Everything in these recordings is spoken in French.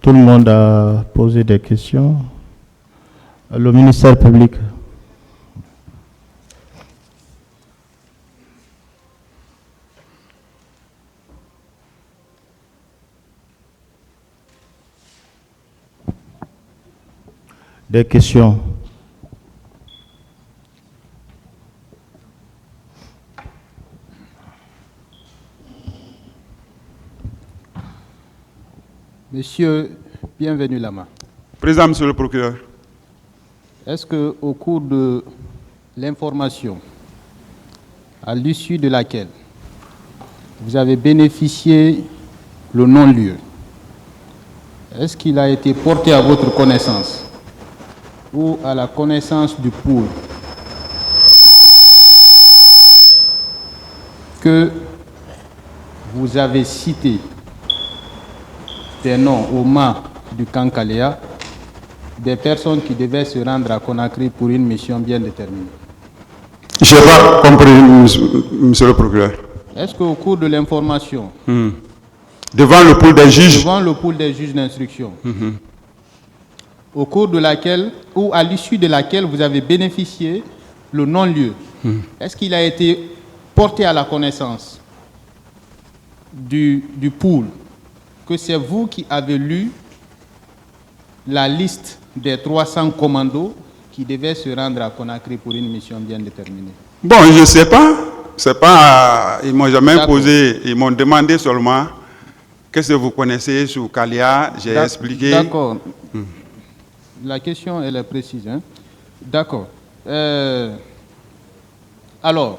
Tout le monde a posé des questions. Le ministère public. Des questions. Monsieur, bienvenue Lama. Président, monsieur le procureur. Est-ce qu'au cours de l'information à l'issue de laquelle vous avez bénéficié le non-lieu, est-ce qu'il a été porté à votre connaissance ou à la connaissance du pool que vous avez cité des noms au mât du Kankalea, des personnes qui devaient se rendre à Conakry pour une mission bien déterminée? Je n'ai pas compris, monsieur le procureur. Est-ce qu'au cours de l'information, Devant le pool des juges, devant le pool des juges d'instruction, au cours de laquelle, ou à l'issue de laquelle vous avez bénéficié le non-lieu, est-ce qu'il a été porté à la connaissance du pool que c'est vous qui avez lu la liste des 300 commandos qui devaient se rendre à Conakry pour une mission bien déterminée? bon, je ne sais pas. C'est pas, ils m'ont jamais posé, ils m'ont demandé seulement qu'est-ce que vous connaissez sur Kalia. J'ai expliqué. D'accord. La question, elle est précise. Hein? D'accord. Alors,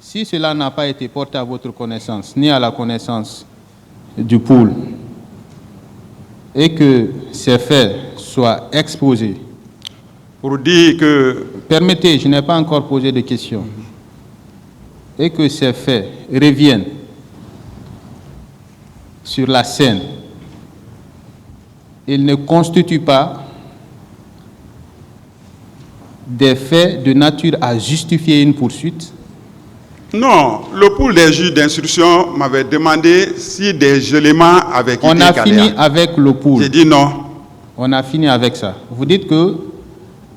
si cela n'a pas été porté à votre connaissance, ni à la connaissance du pool, et que ces faits soient exposés, Pour dire que, permettez, je n'ai pas encore posé de questions, et que ces faits reviennent sur la scène, ils ne constituent pas des faits de nature à justifier une poursuite. non, le pool des juges d'instruction m'avait demandé si des éléments avaient quitté On a Kalia. fini avec le pool. J'ai dit non. On a fini avec ça. Vous dites que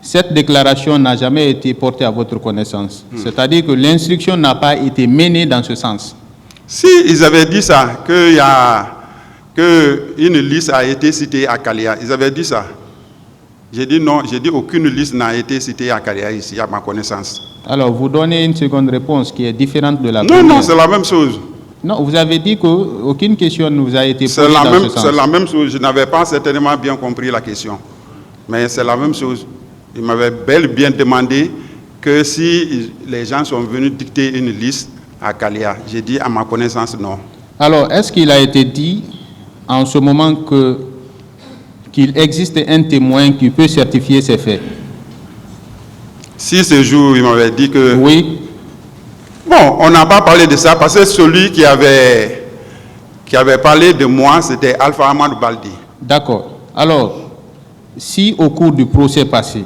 cette déclaration n'a jamais été portée à votre connaissance. C'est-à-dire que l'instruction n'a pas été menée dans ce sens. Si ils avaient dit ça, qu'une liste a été citée à Kalia, ils avaient dit ça. J'ai dit non, j'ai dit aucune liste n'a été citée à Kalia ici, à ma connaissance. Alors, vous donnez une seconde réponse qui est différente de la Non, première. non, c'est la même chose. Non, vous avez dit qu'aucune question ne vous a été posée C'est la, dans même, ce sens. c'est la même chose. Je n'avais pas certainement bien compris la question. Mais c'est la même chose. Il m'avait bel et bien demandé que si les gens sont venus dicter une liste à Kalia. J'ai dit à ma connaissance non. Alors, est-ce qu'il a été dit en ce moment qu'il existe un témoin qui peut certifier ces faits? Si ce jour, il m'avait dit que... Oui. Bon, on n'a pas parlé de ça parce que celui qui avait parlé de moi, c'était Alpha Amadou Baldi. D'accord. Alors, si au cours du procès passé,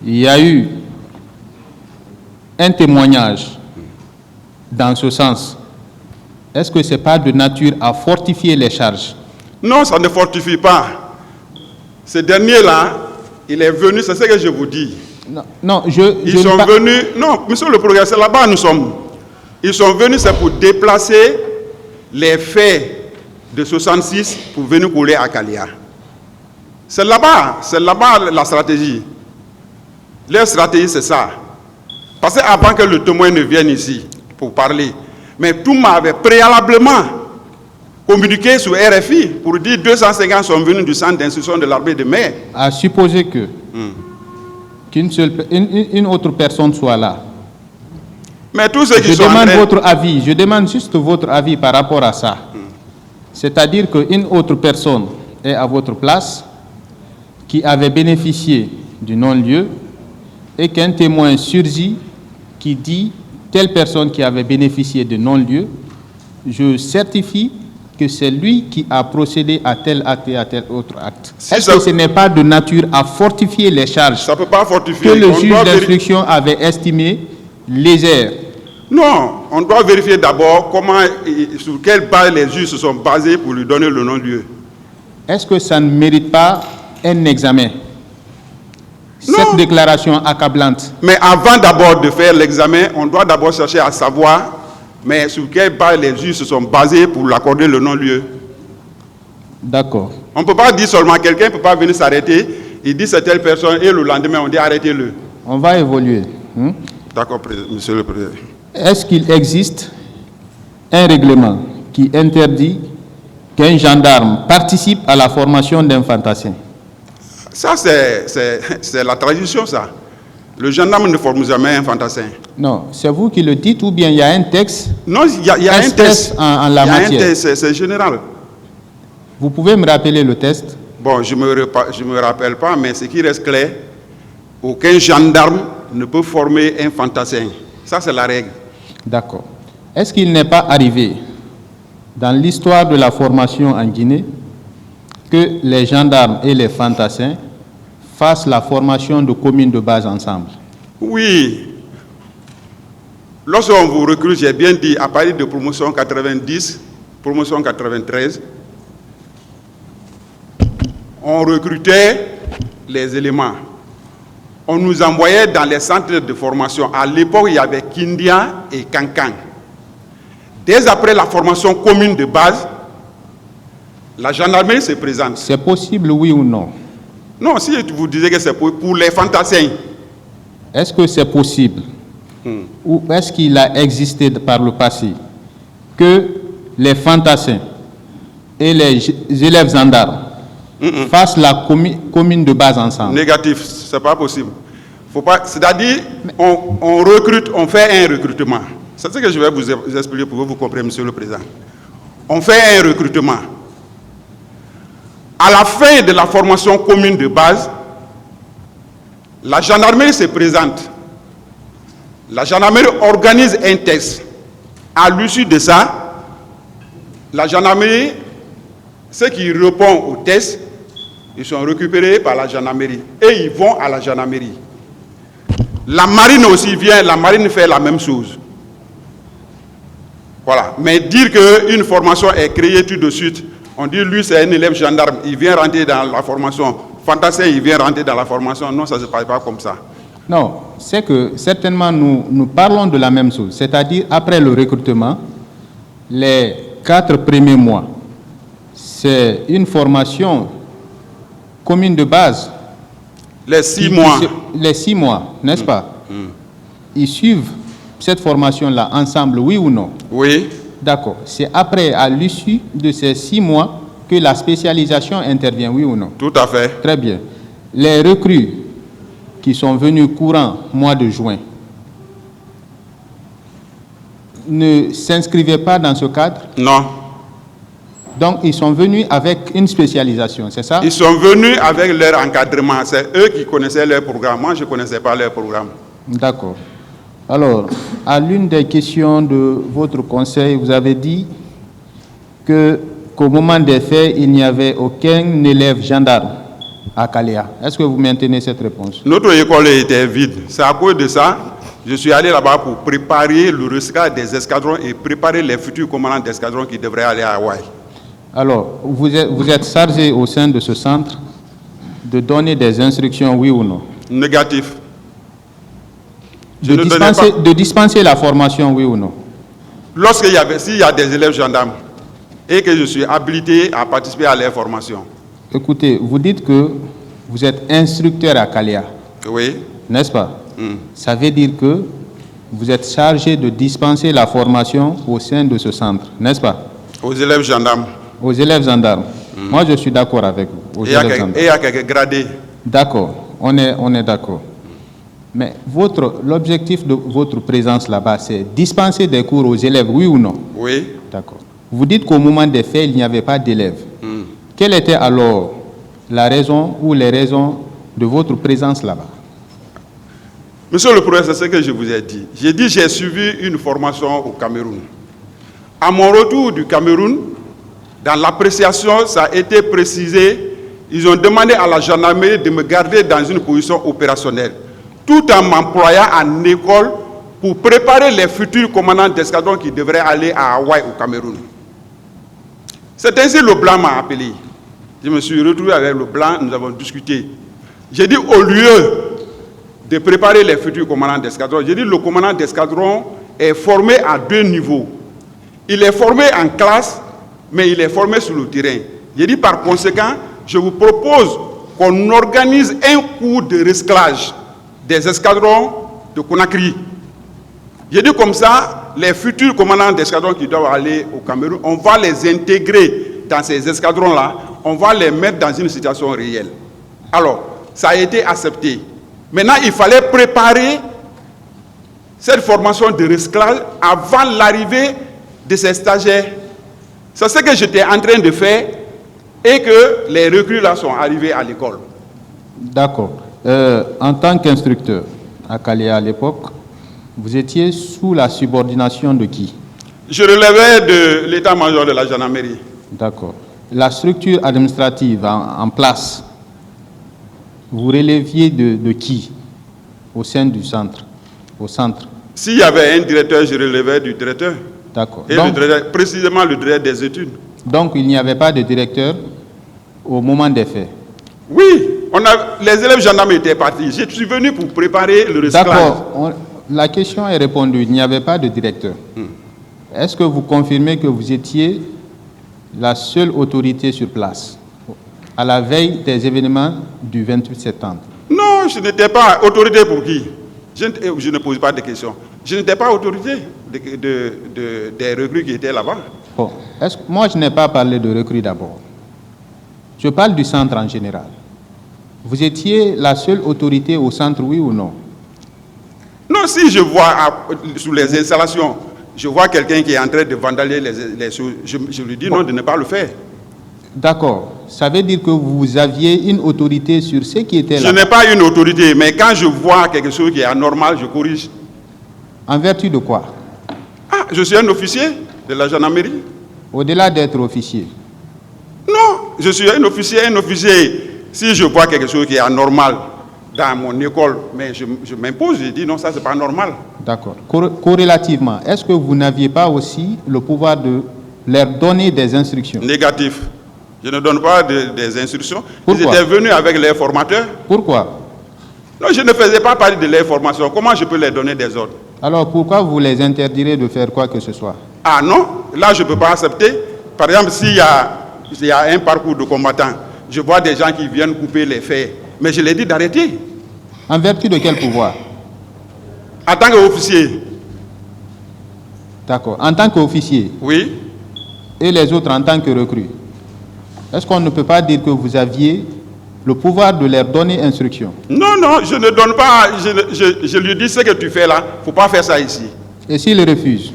il y a eu un témoignage dans ce sens, est-ce que ce n'est pas de nature à fortifier les charges? Non, ça ne fortifie pas. Ce dernier-là, il est venu, c'est ce que je vous dis. Non, Ils sont venus, non, monsieur le procureur, c'est là-bas nous sommes. Ils sont venus, c'est pour déplacer les faits de 66 pour venir couler à Kalia. C'est là-bas la stratégie. Leur stratégie, c'est ça. Parce qu'avant que le témoin ne vienne ici pour parler, mais tout m'avait préalablement communiqué sur RFI pour dire 250 sont venus du centre d'instruction de l'armée de mer. À supposer que une autre personne soit là. Mais tous ceux qui Je sont demande en train... votre avis, je demande juste votre avis par rapport à ça. C'est-à-dire qu'une autre personne est à votre place, qui avait bénéficié du non-lieu, et qu'un témoin surgit qui dit telle personne qui avait bénéficié de non-lieu, je certifie que c'est lui qui a procédé à tel acte et à tel autre acte. Est-ce que ce n'est pas de nature à fortifier les charges Ça ne peut pas fortifier. que le On juge doit d'instruction avait estimé légères? Non, on doit vérifier d'abord comment, sur quelle base les juges se sont basés pour lui donner le non-lieu. est-ce que ça ne mérite pas un examen? Non. Cette déclaration accablante. Mais avant d'abord de faire l'examen, on doit d'abord chercher à savoir, mais sur quelle base les juges se sont basés pour l'accorder le non-lieu. D'accord. On ne peut pas dire seulement, quelqu'un ne peut pas venir s'arrêter, il dit c'est telle personne, et le lendemain on dit arrêtez-le. On va évoluer. D'accord, monsieur le président. Est-ce qu'il existe un règlement qui interdit qu'un gendarme participe à la formation d'un fantassin? Ça, c'est la tradition, ça. Le gendarme ne forme jamais un fantassin. Non, c'est vous qui le dites ou bien il y a un texte? Non, il y a un test. En la il y a un matière. test, c'est général. Vous pouvez me rappeler le test? Bon, je me rappelle pas, mais ce qui reste clair, aucun gendarme ne peut former un fantassin. Ça, c'est la règle. D'accord. Est-ce qu'il n'est pas arrivé dans l'histoire de la formation en Guinée que les gendarmes et les fantassins fassent la formation de communes de base ensemble? Oui. Lorsqu'on vous recrute, j'ai bien dit, à partir de promotion 90, promotion 93, on recrutait les éléments. On nous envoyait dans les centres de formation. À l'époque, il y avait Kindia et Kankan. Dès après la formation commune de base, la gendarmerie se présente. C'est possible, oui ou non? Non, si vous disiez que c'est pour les fantassins. Est-ce que c'est possible ou est-ce qu'il a existé par le passé que les fantassins et les élèves gendarmes fassent la commune de base ensemble? Négatif, c'est pas possible. C'est-à-dire, on recrute, on fait un recrutement. C'est ce que je vais vous expliquer pour que vous compreniez, monsieur le président. On fait un recrutement. À la fin de la formation commune de base, la gendarmerie se présente. La gendarmerie organise un test. À l'issue de ça, la gendarmerie, ceux qui répondent au test, ils sont récupérés par la gendarmerie et ils vont à la gendarmerie. La marine aussi vient, la marine fait la même chose. Voilà. Mais dire qu'une formation est créée tout de suite, on dit lui c'est un élève gendarme, il vient rentrer dans la formation. Fantassin, il vient rentrer dans la formation. Non, ça ne se passe pas comme ça. Non, c'est que certainement nous parlons de la même chose. C'est-à-dire après le recrutement, les 4 premiers mois, c'est une formation commune de base. Les 6 mois. Les 6 mois, n'est-ce pas? Ils suivent cette formation-là ensemble, oui ou non? Oui. D'accord. C'est après, à l'issue de ces 6 mois, que la spécialisation intervient, oui ou non? Tout à fait. Très bien. Les recrues qui sont venus courant mois de juin ne s'inscrivaient pas dans ce cadre? Non. Donc, ils sont venus avec une spécialisation, c'est ça? Ils sont venus avec leur encadrement. C'est eux qui connaissaient leur programme. Moi, je ne connaissais pas leur programme. D'accord. Alors, à l'une des questions de votre conseil, vous avez dit qu'au moment des faits, il n'y avait aucun élève gendarme à Kaléa. Est-ce que vous maintenez cette réponse? Notre école était vide. C'est à cause de ça, je suis allé là-bas pour préparer le recyclage des escadrons et préparer les futurs commandants d'escadrons qui devraient aller à Hawaï. Alors, vous êtes chargé au sein de ce centre de donner des instructions, oui ou non? Négatif. De dispenser la formation, oui ou non? S'il y a des élèves gendarmes et que je suis habilité à participer à leur formation. Écoutez, vous dites que vous êtes instructeur à Kaléa. Oui. N'est-ce pas? Ça veut dire que vous êtes chargé de dispenser la formation au sein de ce centre, n'est-ce pas? Aux élèves gendarmes. Aux élèves gendarmes. Moi, je suis d'accord avec vous. Et il y a quelques gradés. D'accord, on est d'accord. Mais l'objectif de votre présence là-bas, c'est dispenser des cours aux élèves, oui ou non? Oui. D'accord. Vous dites qu'au moment des faits, il n'y avait pas d'élèves. Quelle était alors la raison ou les raisons de votre présence là-bas? Monsieur le professeur, c'est ce que je vous ai dit. J'ai dit j'ai suivi une formation au Cameroun. À mon retour du Cameroun, dans l'appréciation, ça a été précisé, ils ont demandé à la gendarmerie de me garder dans une position opérationnelle, tout en m'employant en école pour préparer les futurs commandants d'escadron qui devraient aller à Hawaï au Cameroun. C'est ainsi le blanc m'a appelé. Je me suis retrouvé avec le blanc, nous avons discuté. J'ai dit, au lieu de préparer les futurs commandants d'escadron, j'ai dit, le commandant d'escadron est formé à 2 niveaux. Il est formé en classe, mais il est formé sur le terrain. J'ai dit, par conséquent, je vous propose qu'on organise un cours de recyclage des escadrons de Conakry. J'ai dit comme ça, les futurs commandants d'escadron qui doivent aller au Cameroun, on va les intégrer dans ces escadrons-là, on va les mettre dans une situation réelle. Alors, ça a été accepté. Maintenant, il fallait préparer cette formation de recyclage avant l'arrivée de ces stagiaires. C'est ce que j'étais en train de faire et que les recrues là sont arrivés à l'école. D'accord. En tant qu'instructeur à Kaléa à l'époque, vous étiez sous la subordination de qui? Je relevais de l'état-major de la gendarmerie. D'accord. La structure administrative en place, vous releviez de qui au sein du centre, au centre? S'il y avait un directeur, je relevais du directeur. D'accord. Et Donc, le directeur, précisément le directeur des études. donc, il n'y avait pas de directeur au moment des faits? Oui, les élèves gendarmes étaient partis. Je suis venu pour préparer le recyclage. D'accord. La question est répondue. Il n'y avait pas de directeur. Est-ce que vous confirmez que vous étiez la seule autorité sur place à la veille des événements du 28 septembre? Non, je n'étais pas autorité pour qui? Je ne pose pas de questions. Je n'étais pas autorité des recrues qui étaient là-bas. Bon. Moi, je n'ai pas parlé de recrues d'abord. Je parle du centre en général. Vous étiez la seule autorité au centre, oui ou non? Non, si je vois sous les installations, je vois quelqu'un qui est en train de vandaliser les choses, je lui dis non de ne pas le faire. D'accord. Ça veut dire que vous aviez une autorité sur ce qui était là. Je n'ai pas une autorité, mais quand je vois quelque chose qui est anormal, je corrige. En vertu de quoi? Ah, je suis un officier de la gendarmerie. Au-delà d'être officier. Non, je suis un officier. Si je vois quelque chose qui est anormal dans mon école, mais je m'impose, je dis non, ça c'est pas normal. D'accord. Corrélativement, est-ce que vous n'aviez pas aussi le pouvoir de leur donner des instructions? Négatif. Je ne donne pas des instructions. Pourquoi? Ils étaient venus avec les formateurs. Pourquoi? Non, je ne faisais pas partie de leur formation. Comment je peux leur donner des ordres? Alors pourquoi vous les interdirez de faire quoi que ce soit? Ah non, là je ne peux pas accepter. Par exemple, s'il y a un parcours de combattants, je vois des gens qui viennent couper les fers, mais je les dis d'arrêter. En vertu de quel pouvoir? En tant qu'officier. D'accord. En tant qu'officier. Oui. Et les autres en tant que recrues. Est-ce qu'on ne peut pas dire que vous aviez le pouvoir de leur donner instruction? Non, je ne donne pas, je lui dis ce que tu fais là, il ne faut pas faire ça ici. Et s'il refuse?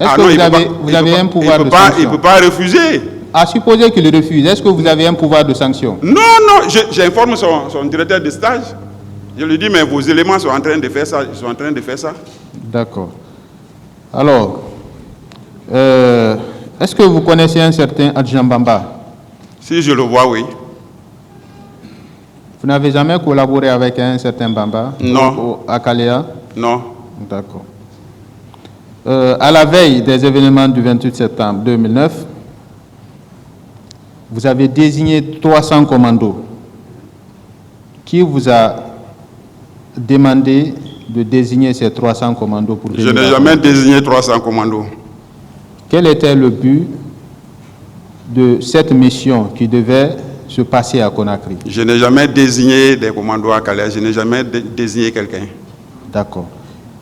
Est-ce que non, vous avez un pouvoir de sanction? Il ne peut pas refuser. À supposer qu'il refuse, est-ce que vous avez un pouvoir de sanction? Non, j'informe son directeur de stage. Je lui dis, mais vos éléments sont en train de faire ça, ils sont en train de faire ça. D'accord. Alors, est-ce que vous connaissez un certain Adjan Bamba? Si je le vois, oui. Vous n'avez jamais collaboré avec un certain Bamba? Non. À Kaléa? Non. D'accord. À la veille des événements du 28 septembre 2009, vous avez désigné 300 commandos. Qui vous a demandé de désigner ces 300 commandos pour Je n'ai jamais désigné 300 commandos. Quel était le but de cette mission qui devait se passer à Conakry? Je n'ai jamais désigné des commandos à Calais, je n'ai jamais désigné quelqu'un. D'accord.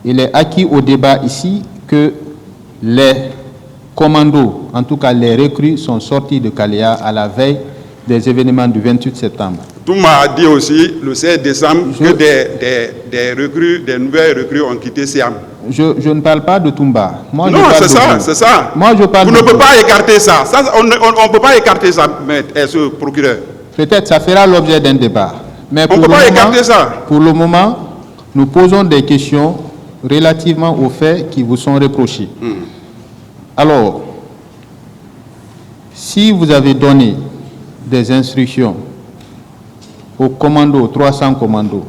Il est acquis au débat ici que les commandos, en tout cas les recrues, sont sortis de Kaléa à la veille des événements du 28 septembre. Tout m'a dit aussi, le 16 décembre, que des nouvelles recrues ont quitté Siam. Je ne parle pas de Toumba. Moi, non, c'est ça. Moi, je parle vous ne pouvez pas écarter ça. On ne peut pas écarter ça, ce procureur. Peut-être ça fera l'objet d'un débat. Mais on ne peut pas écarter ça. Pour le moment, nous posons des questions relativement aux faits qui vous sont reprochés. Alors, si vous avez donné des instructions aux commandos, 300 commandos,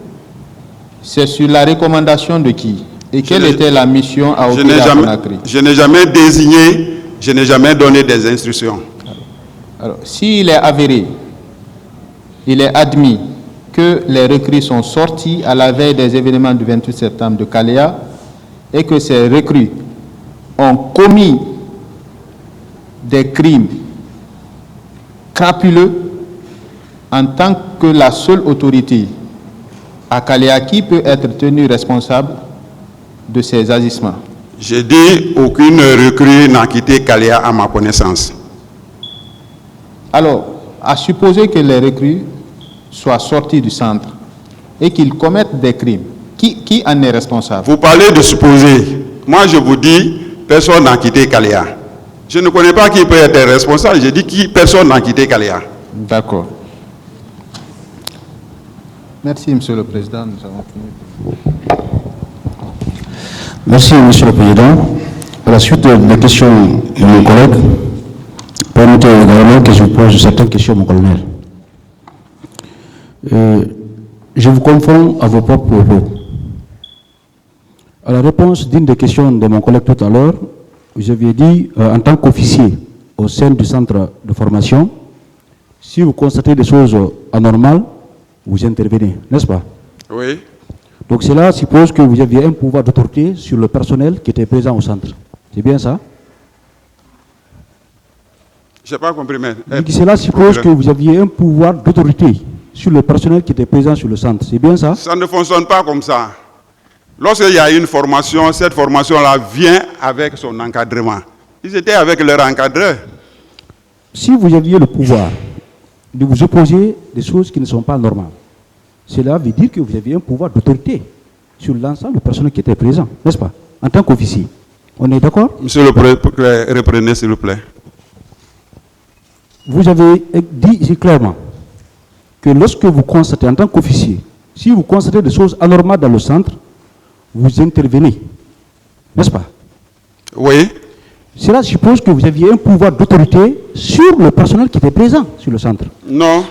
c'est sur la recommandation de qui? Et quelle était la mission à Conakry? Je n'ai jamais désigné, je n'ai jamais donné des instructions. Alors, s'il est avéré il est admis que les recrues sont sortis à la veille des événements du 28 septembre de Kalea et que ces recrues ont commis des crimes crapuleux en tant que la seule autorité à Kalea qui peut être tenue responsable de ces agissements. J'ai dit aucune recrue n'a quitté Kalea à ma connaissance. Alors, à supposer que les recrues soient sortis du centre et qu'ils commettent des crimes, qui en est responsable? Vous parlez de supposer. Moi, je vous dis, personne n'a quitté Kalea. Je ne connais pas qui peut être responsable. Je dis qui personne n'a quitté Kalea. D'accord. Merci, Monsieur le Président. Nous avons fini. Merci, Monsieur le Président. À la suite de la question de mon collègue, permettez également que je pose certaines questions à mon colonel. Je vous confonds à vos propres propos. À la réponse d'une des questions de mon collègue tout à l'heure, vous aviez dit, en tant qu'officier au sein du centre de formation, si vous constatez des choses anormales, vous intervenez, n'est-ce pas? Oui. Donc cela suppose que vous aviez un pouvoir d'autorité sur le personnel qui était présent au centre. C'est bien ça? Je n'ai pas compris, mais... Cela suppose que vous aviez un pouvoir d'autorité sur le personnel qui était présent sur le centre. C'est bien ça? Ça ne fonctionne pas comme ça. Lorsqu'il y a une formation, cette formation-là vient avec son encadrement. Ils étaient avec leur encadreur. Si vous aviez le pouvoir de vous opposer des choses qui ne sont pas normales, cela veut dire que vous aviez un pouvoir d'autorité sur l'ensemble des personnes qui étaient présentes, n'est-ce pas? En tant qu'officier. On est d'accord? Monsieur le Président, reprenez s'il vous plaît. Vous avez dit ici clairement que lorsque vous constatez en tant qu'officier, si vous constatez des choses anormales dans le centre, vous intervenez, n'est-ce pas? Oui. Cela suppose que vous aviez un pouvoir d'autorité sur le personnel qui était présent sur le centre. Non.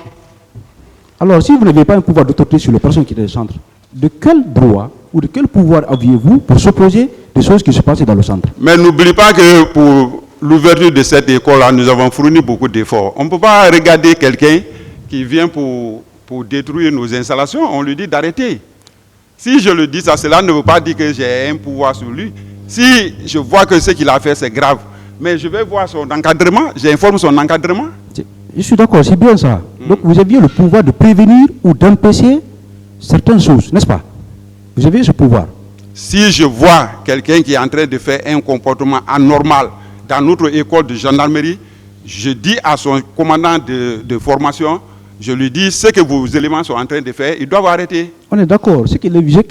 Alors, si vous n'avez pas un pouvoir d'autorité sur le personnel qui était au centre, de quel droit ou de quel pouvoir aviez-vous pour s'opposer des choses qui se passaient dans le centre? Mais n'oublie pas que pour l'ouverture de cette école-là, nous avons fourni beaucoup d'efforts. On ne peut pas regarder quelqu'un qui vient pour détruire nos installations, on lui dit d'arrêter. Si je le dis ça, cela ne veut pas dire que j'ai un pouvoir sur lui. Si je vois que ce qu'il a fait, c'est grave, mais je vais voir son encadrement, j'informe son encadrement. Je suis d'accord, c'est bien ça. Donc vous aviez le pouvoir de prévenir ou d'empêcher certaines choses, n'est-ce pas? Vous avez ce pouvoir. Si je vois quelqu'un qui est en train de faire un comportement anormal dans notre école de gendarmerie, je dis à son commandant de formation, je lui dis ce que vos éléments sont en train de faire, ils doivent arrêter. On est d'accord. Ce que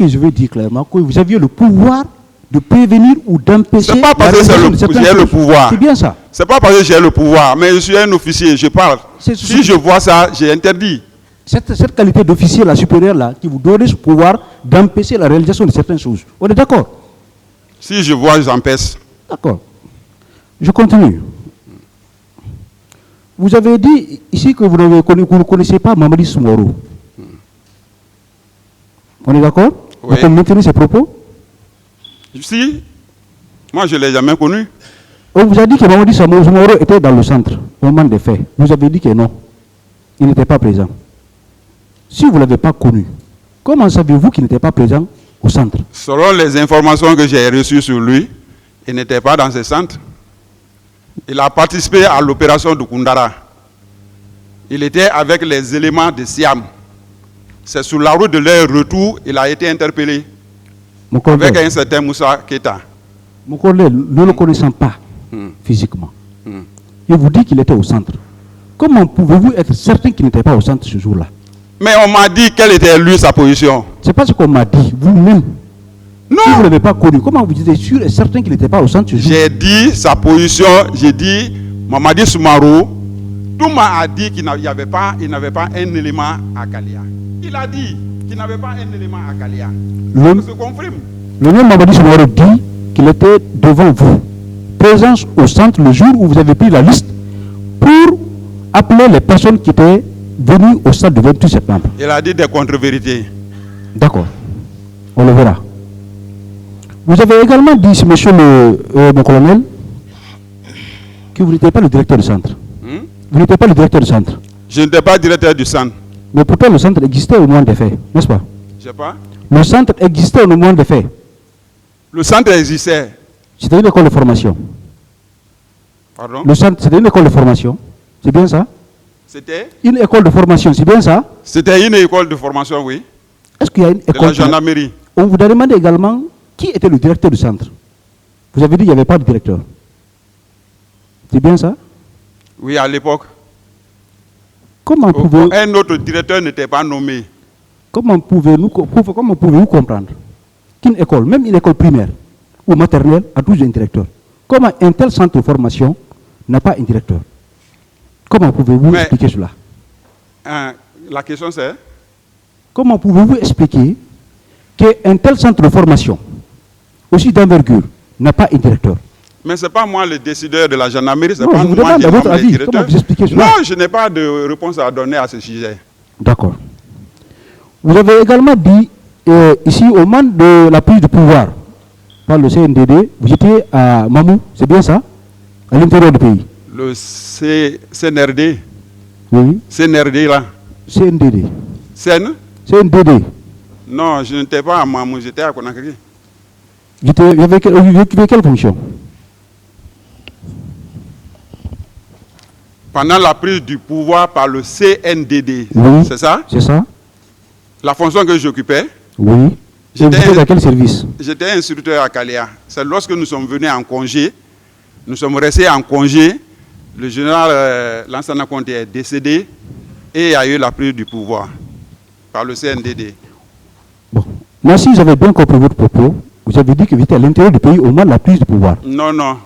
je veux dire clairement, que vous aviez le pouvoir de prévenir ou d'empêcher. C'est pas parce que j'ai le pouvoir. C'est bien ça. C'est pas parce que j'ai le pouvoir, mais je suis un officier, je parle. Si je vois ça, j'ai interdit. Cette qualité d'officier là, supérieur là, qui vous donne ce pouvoir d'empêcher la réalisation de certaines choses. On est d'accord? Si je vois, j'empêche. D'accord. Je continue. Vous avez dit ici que vous ne connaissez pas Mamadi Soumarou. On est d'accord? Oui. Vous maintenez ces propos? Si. Moi, je ne l'ai jamais connu. On vous a dit que Mamadi Soumarou était dans le centre au moment des faits. Vous avez dit que non. Il n'était pas présent. Si vous ne l'avez pas connu, comment savez-vous qu'il n'était pas présent au centre? Selon les informations que j'ai reçues sur lui, il n'était pas dans ce centre. Il a participé à l'opération de Koundara. Il était avec les éléments de Siam. C'est sur la route de leur retour, il a été interpellé avec un certain Moussa Keita. Mon collègue, ne le connaissant pas physiquement, il vous dit qu'il était au centre. Comment pouvez-vous être certain qu'il n'était pas au centre ce jour-là? Mais on m'a dit quelle était lui sa position. C'est pas ce qu'on m'a dit, vous-même. Non. Si vous ne l'avez pas connu, comment vous êtes sûr et certain qu'il n'était pas au centre ce jour-là? J'ai dit sa position, j'ai dit Mamadi Soumarou. Tout m'a dit qu'il n'avait pas un élément à Kalea. Il a dit qu'il n'avait pas un élément à Kalea. Ça se confirme. Le même Mamadi Soumarou dit qu'il était devant vous, présence au centre le jour où vous avez pris la liste pour appeler les personnes qui étaient venues au stade du 28 septembre. Il a dit des contre-vérités. D'accord, on le verra. Vous avez également dit, monsieur mon colonel, que vous n'étiez pas le directeur du centre. Vous n'étiez pas le directeur du centre. Je n'étais pas directeur du centre. Mais pourtant, le centre existait au moment des faits, n'est-ce pas? Je sais pas. Le centre existait au moment des faits. Le centre existait. C'était une école de formation. Pardon? Le centre, c'était une école de formation. C'est bien ça? C'était Une école de formation, c'est bien ça? C'était une école de formation, oui. Est-ce qu'il y a une De la école? gendarmerie. On vous a demandé également qui était le directeur du centre. Vous avez dit qu'il n'y avait pas de directeur. C'est bien ça? Oui, à l'époque. Comment pouvez-vous Un autre directeur n'était pas nommé. comment pouvez-vous comprendre qu'une école, même une école primaire ou maternelle, a toujours un directeur? Comment un tel centre de formation n'a pas un directeur? Comment pouvez-vous Mais- expliquer cela? La question c'est, Comment pouvez-vous expliquer qu'un tel centre de formation, aussi d'envergure, n'a pas un directeur? mais ce n'est pas moi le décideur de la gendarmerie, c'est Non, pas je vous moi demande qui à votre nomme les avis. directeurs. Comment vous expliquez cela? Non, je n'ai pas de réponse à donner à ce sujet. D'accord. Vous avez également dit, ici, au moment de la prise de pouvoir par le CNDD, vous étiez à Mamou, c'est bien ça? À l'intérieur du pays. Le CNRD, Oui. CNRD là, CNDD. CNDD. non, je n'étais pas à Mamou, j'étais à Conakry. Vous avez quelle fonction? Pendant la prise du pouvoir par le CNDD, Oui. c'est ça? C'est ça? La fonction que j'occupais, Oui. Et vous J'étais- êtes à quel service? j'étais instructeur à Kalia. C'est lorsque nous sommes venus en congé, nous sommes restés en congé, le général Lansana Conté est décédé et il y a eu la prise du pouvoir par le CNDD. Bon. Moi, si j'avais bien compris votre propos, vous avez dit que vous étiez à l'intérieur du pays au moment de la prise de pouvoir. Non, non.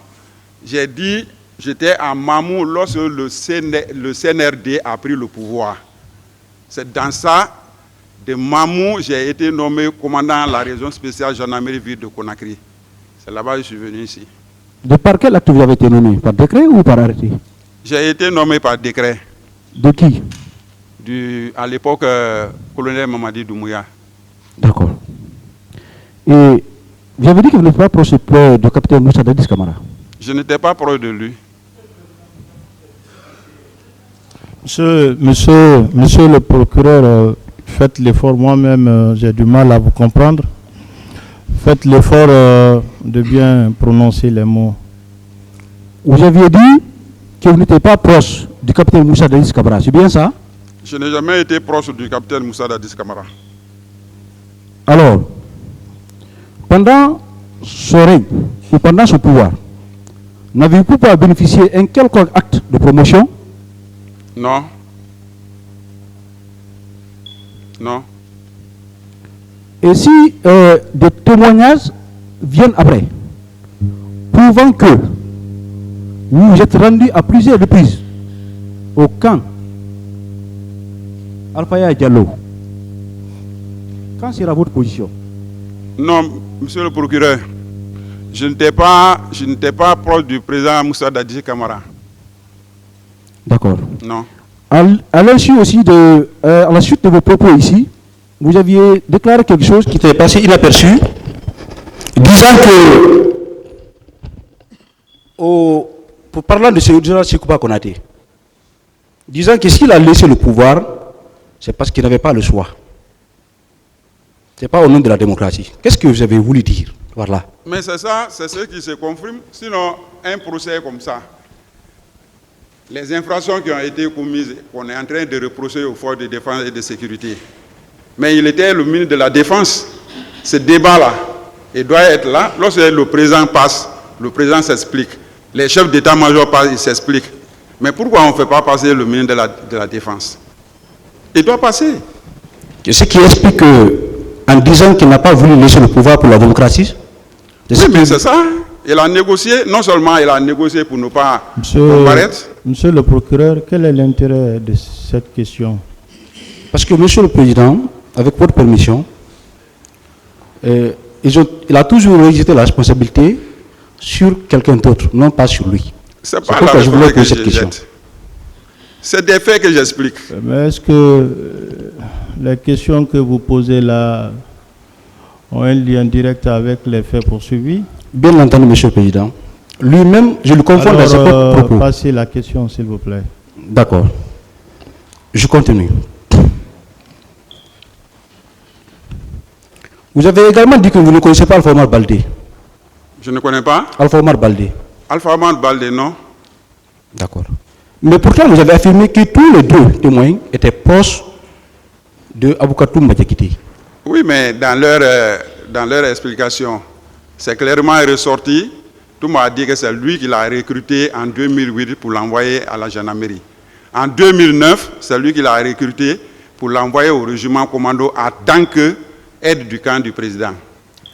J'ai dit, j'étais à Mamou lorsque le CNRD a pris le pouvoir. C'est dans ça, de Mamou, j'ai été nommé commandant de la région spéciale gendarmerie ville de Conakry. C'est là-bas que je suis venu ici. De par quel acte vous avez été nommé? Par décret ou par arrêté? J'ai été nommé par décret De qui? à l'époque colonel Mamadi Doumbouya. D'accord. Et vous avez dit que vous n'êtes pas proche du capitaine Moussa Dadis Camara. Je n'étais pas proche de lui. Monsieur le procureur, faites l'effort, moi-même j'ai du mal à vous comprendre. Faites l'effort de bien prononcer les mots. Vous aviez dit que vous n'étiez pas proche du capitaine Moussa Dadis Camara, c'est bien ça? Je n'ai jamais été proche du capitaine Moussa Dadis Camara. Alors, pendant son règne ou pendant son pouvoir, n'avez-vous pas bénéficié d'un quelconque acte de promotion? Non. Non. Et si des témoignages viennent après, prouvant que vous vous êtes rendu à plusieurs reprises au camp Alphaya Diallo, quelle sera votre position? Non, monsieur le procureur, je n'étais pas proche du président Moussa Dadis Camara. D'accord. Non. À l'insu aussi à la suite de vos propos ici, vous aviez déclaré quelque chose qui était passé inaperçu, disant que, parlant de ce général Sekouba Konaté, disant que s'il a laissé le pouvoir, c'est parce qu'il n'avait pas le choix. Ce n'est pas au nom de la démocratie. Qu'est-ce que vous avez voulu dire? Voilà. Mais c'est ça, c'est ce qui se confirme. Sinon, un procès comme ça, les infractions qui ont été commises, qu'on est en train de reprocher aux forces de défense et de sécurité. Mais il était le ministre de la Défense. Ce débat-là, il doit être là. Lorsque le président passe, le président s'explique. Les chefs d'état-major passent, ils s'expliquent. Mais pourquoi on ne fait pas passer le ministre de la Défense? Il doit passer. Ce qui explique que, en disant qu'il n'a pas voulu laisser le pouvoir pour la démocratie, Oui, mais c'est ça. Il a négocié, non seulement il a négocié pour ne pas comparaître. Monsieur le procureur, quel est l'intérêt de cette question? parce que, Monsieur le Président, avec votre permission, il a toujours rejeté la responsabilité sur quelqu'un d'autre, non pas sur lui. C'est C'est pas la pourquoi je voulais réponse que poser cette je question. jette. C'est des faits que j'explique. Mais est-ce que les questions que vous posez là ont un lien direct avec les faits poursuivis? Bien entendu, Monsieur le Président. Lui-même, je le confonds dans ses propres propos. Passez la question, s'il vous plaît. D'accord. Je continue. Vous avez également dit que vous ne connaissez pas Alpha Omar Baldé. Je ne connais pas. Alpha Omar Baldé. Alpha Omar Baldé, non. D'accord. Mais pourtant, vous avez affirmé que tous les deux témoins étaient proches de Aboukatoum Madiakité. Oui, mais dans leur explication, c'est clairement ressorti. Tout m'a dit que c'est lui qui l'a recruté en 2008 pour l'envoyer à la gendarmerie. En 2009, c'est lui qui l'a recruté pour l'envoyer au régiment commando en tant qu'aide du camp du président.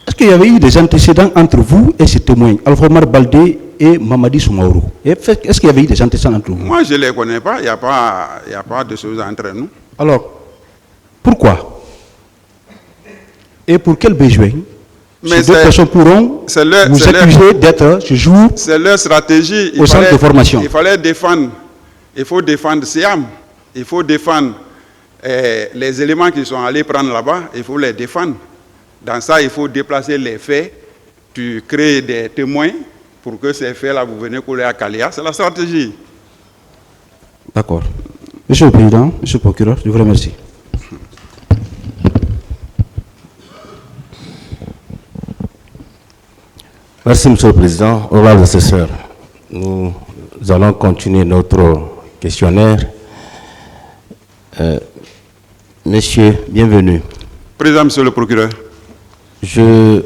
Est-ce qu'il y avait eu des antécédents entre vous et ces témoins, Alpha Omar Baldé et Mamadi Soumaoro? Est-ce qu'il y avait eu des antécédents entre vous? Moi, je ne les connais pas. Il n'y a pas de choses entre nous. Alors, pourquoi? Et pour quel besoin? Ces deux personnes pourront vous accuser d'être ce jour c'est leur stratégie. Au centre de formation. Il fallait défendre. Il faut défendre Siam. Il faut défendre les éléments qui sont allés prendre là-bas. Il faut les défendre. Dans ça, il faut déplacer les faits. Tu crées des témoins pour que ces faits-là, vous venez coller à Kalia. C'est la stratégie. D'accord. Monsieur le Président, Monsieur le Procureur, je vous remercie. Merci, Monsieur le Président. Honorable assesseur, nous allons continuer notre questionnaire. Monsieur, bienvenue. Président, Monsieur le Procureur. Je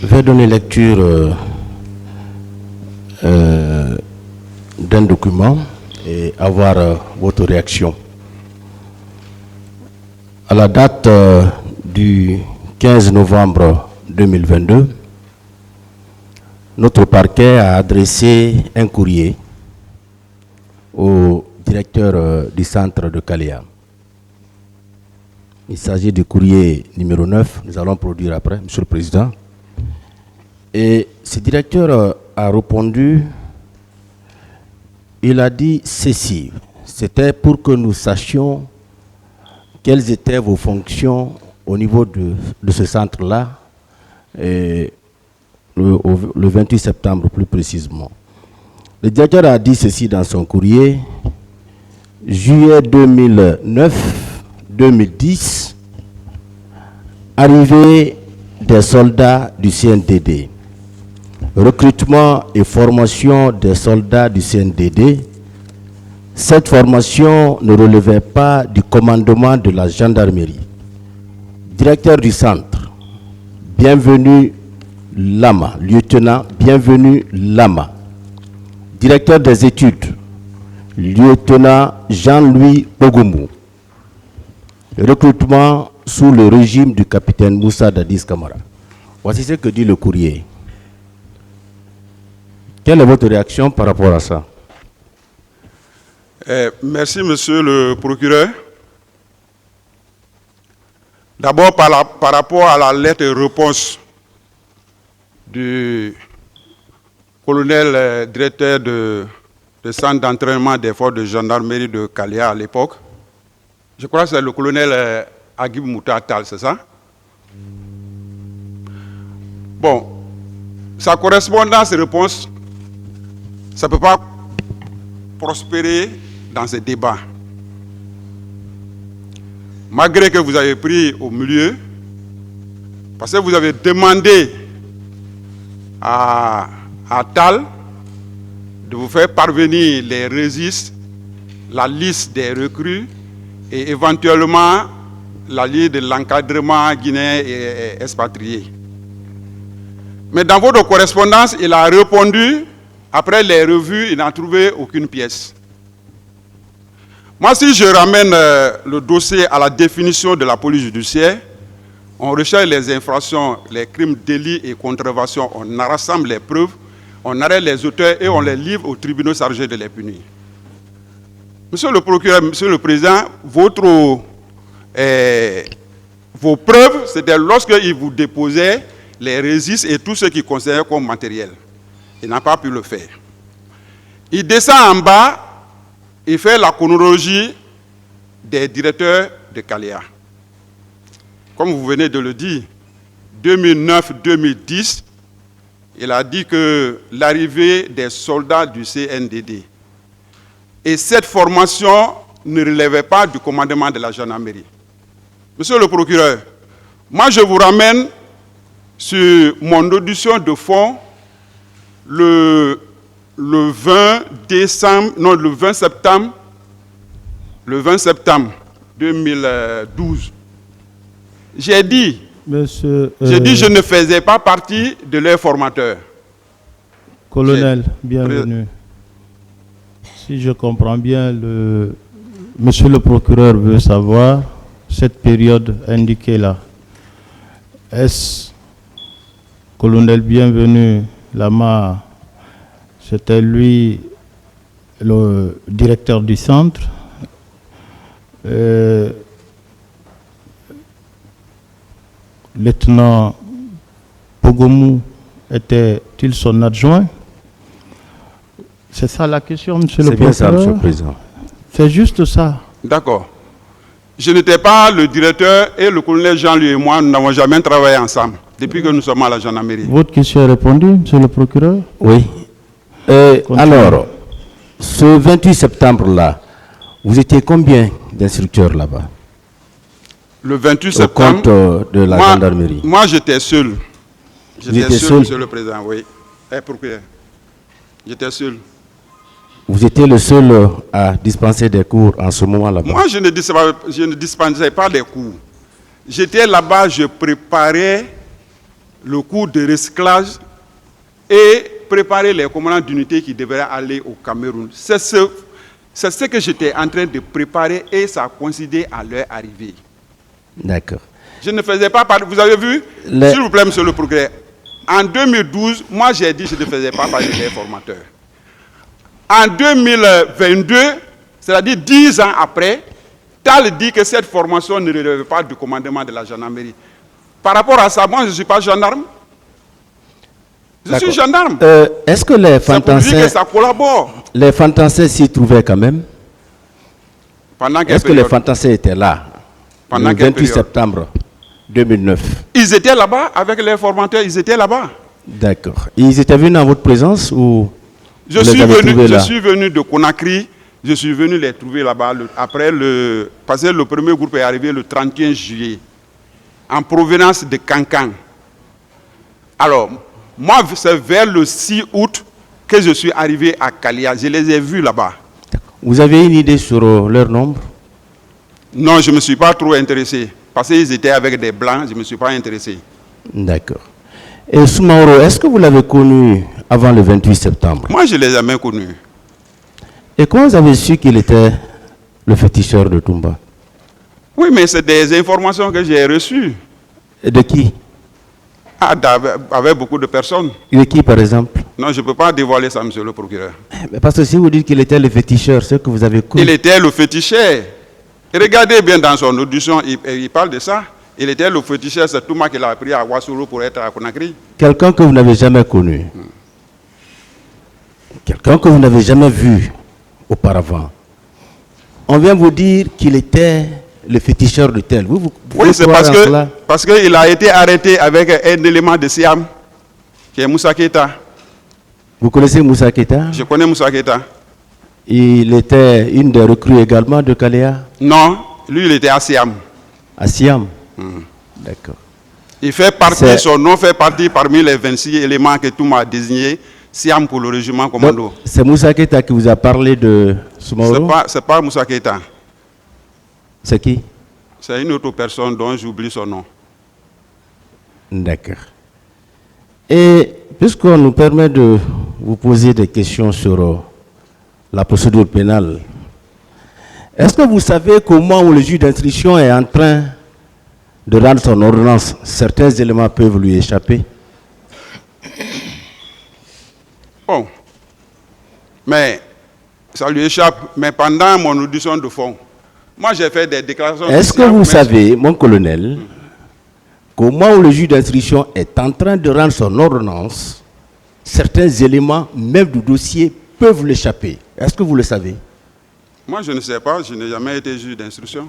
vais donner lecture d'un document et avoir votre réaction. À la date du 15 novembre 2022, notre parquet a adressé un courrier au directeur du centre de Kalia. Il s'agit du courrier numéro 9, nous allons produire après, Monsieur le Président. Et ce directeur a répondu, il a dit ceci, c'était pour que nous sachions quelles étaient vos fonctions au niveau de ce centre-là, et le 28 septembre plus précisément. Le directeur a dit ceci dans son courrier, juillet 2009-2010, arrivée des soldats du CNDD, recrutement et formation des soldats du CNDD. Cette formation ne relevait pas du commandement de la gendarmerie. Directeur du centre, bienvenue Lama, lieutenant, bienvenue Lama. Directeur des études, lieutenant Jean-Louis Ogumou. Recrutement sous le régime du capitaine Moussa Dadis Kamara. Voici ce que dit le courrier. Quelle est votre réaction par rapport à ça? Merci, Monsieur le Procureur. D'abord, par rapport à la lettre réponse du colonel directeur de centre d'entraînement des forces de gendarmerie de Kalia à l'époque, je crois que c'est le colonel Agib Moutatal, c'est ça? Bon, sa correspondance-réponse, ça ne peut pas prospérer dans ces débats. Malgré que vous avez pris au milieu, parce que vous avez demandé à Tal de vous faire parvenir les registres, la liste des recrues et éventuellement la liste de l'encadrement guinéen et expatrié. Mais dans votre correspondance, il a répondu, après les revues, il n'a trouvé aucune pièce. Moi, si je ramène le dossier à la définition de la police judiciaire, on recherche les infractions, les crimes, délits et contreventions, on rassemble les preuves, on arrête les auteurs et on les livre aux tribunaux chargés de les punir. Monsieur le procureur, Monsieur le Président, vos preuves, c'était lorsqu'il vous déposait les registres et tout ce qui concernait comme matériel. Il n'a pas pu le faire. Il descend en bas, il fait la chronologie des directeurs de Kalia. Comme vous venez de le dire, 2009-2010, il a dit que l'arrivée des soldats du CNDD et cette formation ne relevait pas du commandement de la gendarmerie. Monsieur le procureur, Moi, je vous ramène sur mon audition de fond le 20 septembre 2012. J'ai dit, je ne faisais pas partie de leurs formateurs. Colonel, bienvenue. Si je comprends bien, monsieur le procureur veut savoir cette période indiquée là. Est-ce, colonel, bienvenue, Lama, c'était lui le directeur du centre. Lieutenant Pogomou était-il son adjoint? C'est ça la question, monsieur le procureur? C'est bien ça, monsieur le président. C'est juste ça. D'accord. Je n'étais pas le directeur et le colonel Jean-Louis et moi, nous n'avons jamais travaillé ensemble depuis que nous sommes à la gendarmerie. Votre question est répondue, monsieur le procureur? Oui. Alors, ce 28 septembre-là, vous étiez combien d'instructeurs là-bas? Le 28 Au septembre, compte de la gendarmerie. Moi, j'étais seul. J'étais seul, monsieur le président, oui. Procureur. J'étais seul. Vous étiez le seul à dispenser des cours en ce moment là-bas? Moi, je ne dispensais pas des cours. J'étais là-bas, je préparais le cours de recyclage et préparer les commandants d'unité qui devraient aller au Cameroun. C'est ce que j'étais en train de préparer et ça a coïncidé à leur arrivée. D'accord. Je ne faisais pas partie. Vous avez vu, s'il vous plaît, monsieur le procureur, en 2012, moi j'ai dit que je ne faisais pas partie des formateurs. En 2022, c'est-à-dire 10 ans après, Tal dit que cette formation ne relève pas du commandement de la gendarmerie. Par rapport à ça, moi je ne suis pas gendarme. Je suis gendarme. Est-ce que les fantassins, que ça collabore. Les fantassins s'y trouvaient quand même? Est-ce que les fantassins étaient là? Pendant le 28 septembre 2009. Ils étaient là-bas avec les formateurs, ils étaient là-bas. D'accord. Ils étaient venus en votre présence ou je suis venu de Conakry, je suis venu les trouver là-bas parce que le premier groupe est arrivé le 31 juillet en provenance de Cancan. Alors, moi, c'est vers le 6 août que je suis arrivé à Kalia. Je les ai vus là-bas. Vous avez une idée sur leur nombre? Non, je ne me suis pas trop intéressé. Parce qu'ils étaient avec des blancs, je ne me suis pas intéressé. D'accord. Et Soumaoro, est-ce que vous l'avez connu avant le 28 septembre? Moi, je ne l'ai jamais connu. Et comment vous avez su qu'il était le féticheur de Toumba? Oui, mais c'est des informations que j'ai reçues. Et de qui? Avec beaucoup de personnes. De qui, par exemple? Non, je ne peux pas dévoiler ça, monsieur le procureur. Mais parce que si vous dites qu'il était le féticheur, c'est que vous avez cru. Il était le féticheur. Regardez bien dans son audition, il parle de ça. Il était le féticheur, c'est Touma qu'il a pris à Ouassoro pour être à Conakry. Quelqu'un que vous n'avez jamais connu. Quelqu'un que vous n'avez jamais vu auparavant. On vient vous dire qu'il était le féticheur de tel. Oui, c'est parce qu'il a été arrêté avec un élément de Siam, qui est Moussa Keita. Vous connaissez Moussa Keita? Je connais Moussa Keita. Il était une des recrues également de Kaléa? Non, lui il était à Siam. À Siam? D'accord. Il fait partie, son nom fait partie parmi les 26 éléments que tout m'a désigné, Siam pour le régiment commando. C'est Moussa Keita qui vous a parlé de Soumaoro? C'est pas Moussa Keita. C'est qui? C'est une autre personne dont j'oublie son nom. D'accord. Et puisqu'on nous permet de vous poser des questions sur la procédure pénale, est-ce que vous savez qu'au moment où le juge d'instruction est en train de rendre son ordonnance, certains éléments peuvent lui échapper? Bon. Mais ça lui échappe. Mais pendant mon audition de fond, moi j'ai fait des déclarations. Est-ce que vous savez, mon colonel, qu'au moment où le juge d'instruction est en train de rendre son ordonnance, certains éléments, même du dossier, peuvent l'échapper? Est-ce que vous le savez? Moi, je ne sais pas. Je n'ai jamais été juge d'instruction.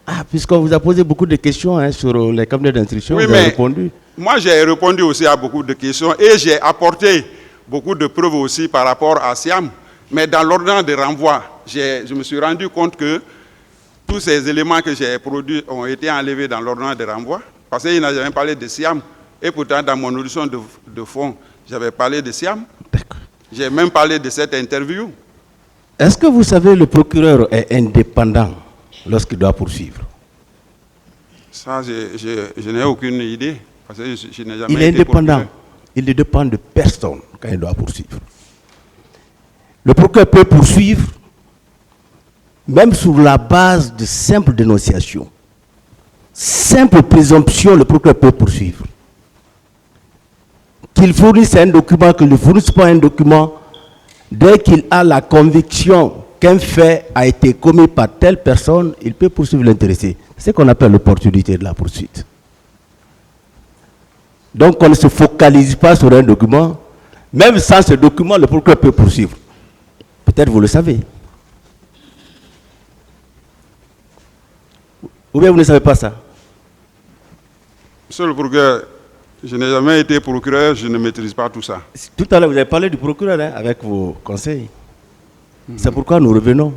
Ah, puisqu'on vous a posé beaucoup de questions sur les cabinets d'instruction, oui, vous avez répondu. Moi, j'ai répondu aussi à beaucoup de questions et j'ai apporté beaucoup de preuves aussi par rapport à Siam. Mais dans l'ordonnance de renvoi, je me suis rendu compte que tous ces éléments que j'ai produits ont été enlevés dans l'ordonnance de renvoi parce qu'il n'a jamais parlé de Siam. Et pourtant, dans mon audition de fond, j'avais parlé de Siam. J'ai même parlé de cette interview. Est-ce que vous savez, le procureur est indépendant lorsqu'il doit poursuivre? Ça, je n'ai aucune idée. Parce que je n'ai jamais Il est été indépendant. procureur. Il ne dépend de personne quand il doit poursuivre. Le procureur peut poursuivre même sur la base de simples dénonciations. Simple présomption, le procureur peut poursuivre. Qu'il fournisse un document, qu'il ne fournisse pas un document, dès qu'il a la conviction qu'un fait a été commis par telle personne, il peut poursuivre l'intéressé. C'est ce qu'on appelle l'opportunité de la poursuite. Donc on ne se focalise pas sur un document. Même sans ce document, le procureur peut poursuivre. Peut-être vous le savez. Ou bien vous ne savez pas ça? Monsieur le procureur, je n'ai jamais été procureur, je ne maîtrise pas tout ça. Tout à l'heure, vous avez parlé du procureur hein, avec vos conseils. C'est pourquoi nous revenons.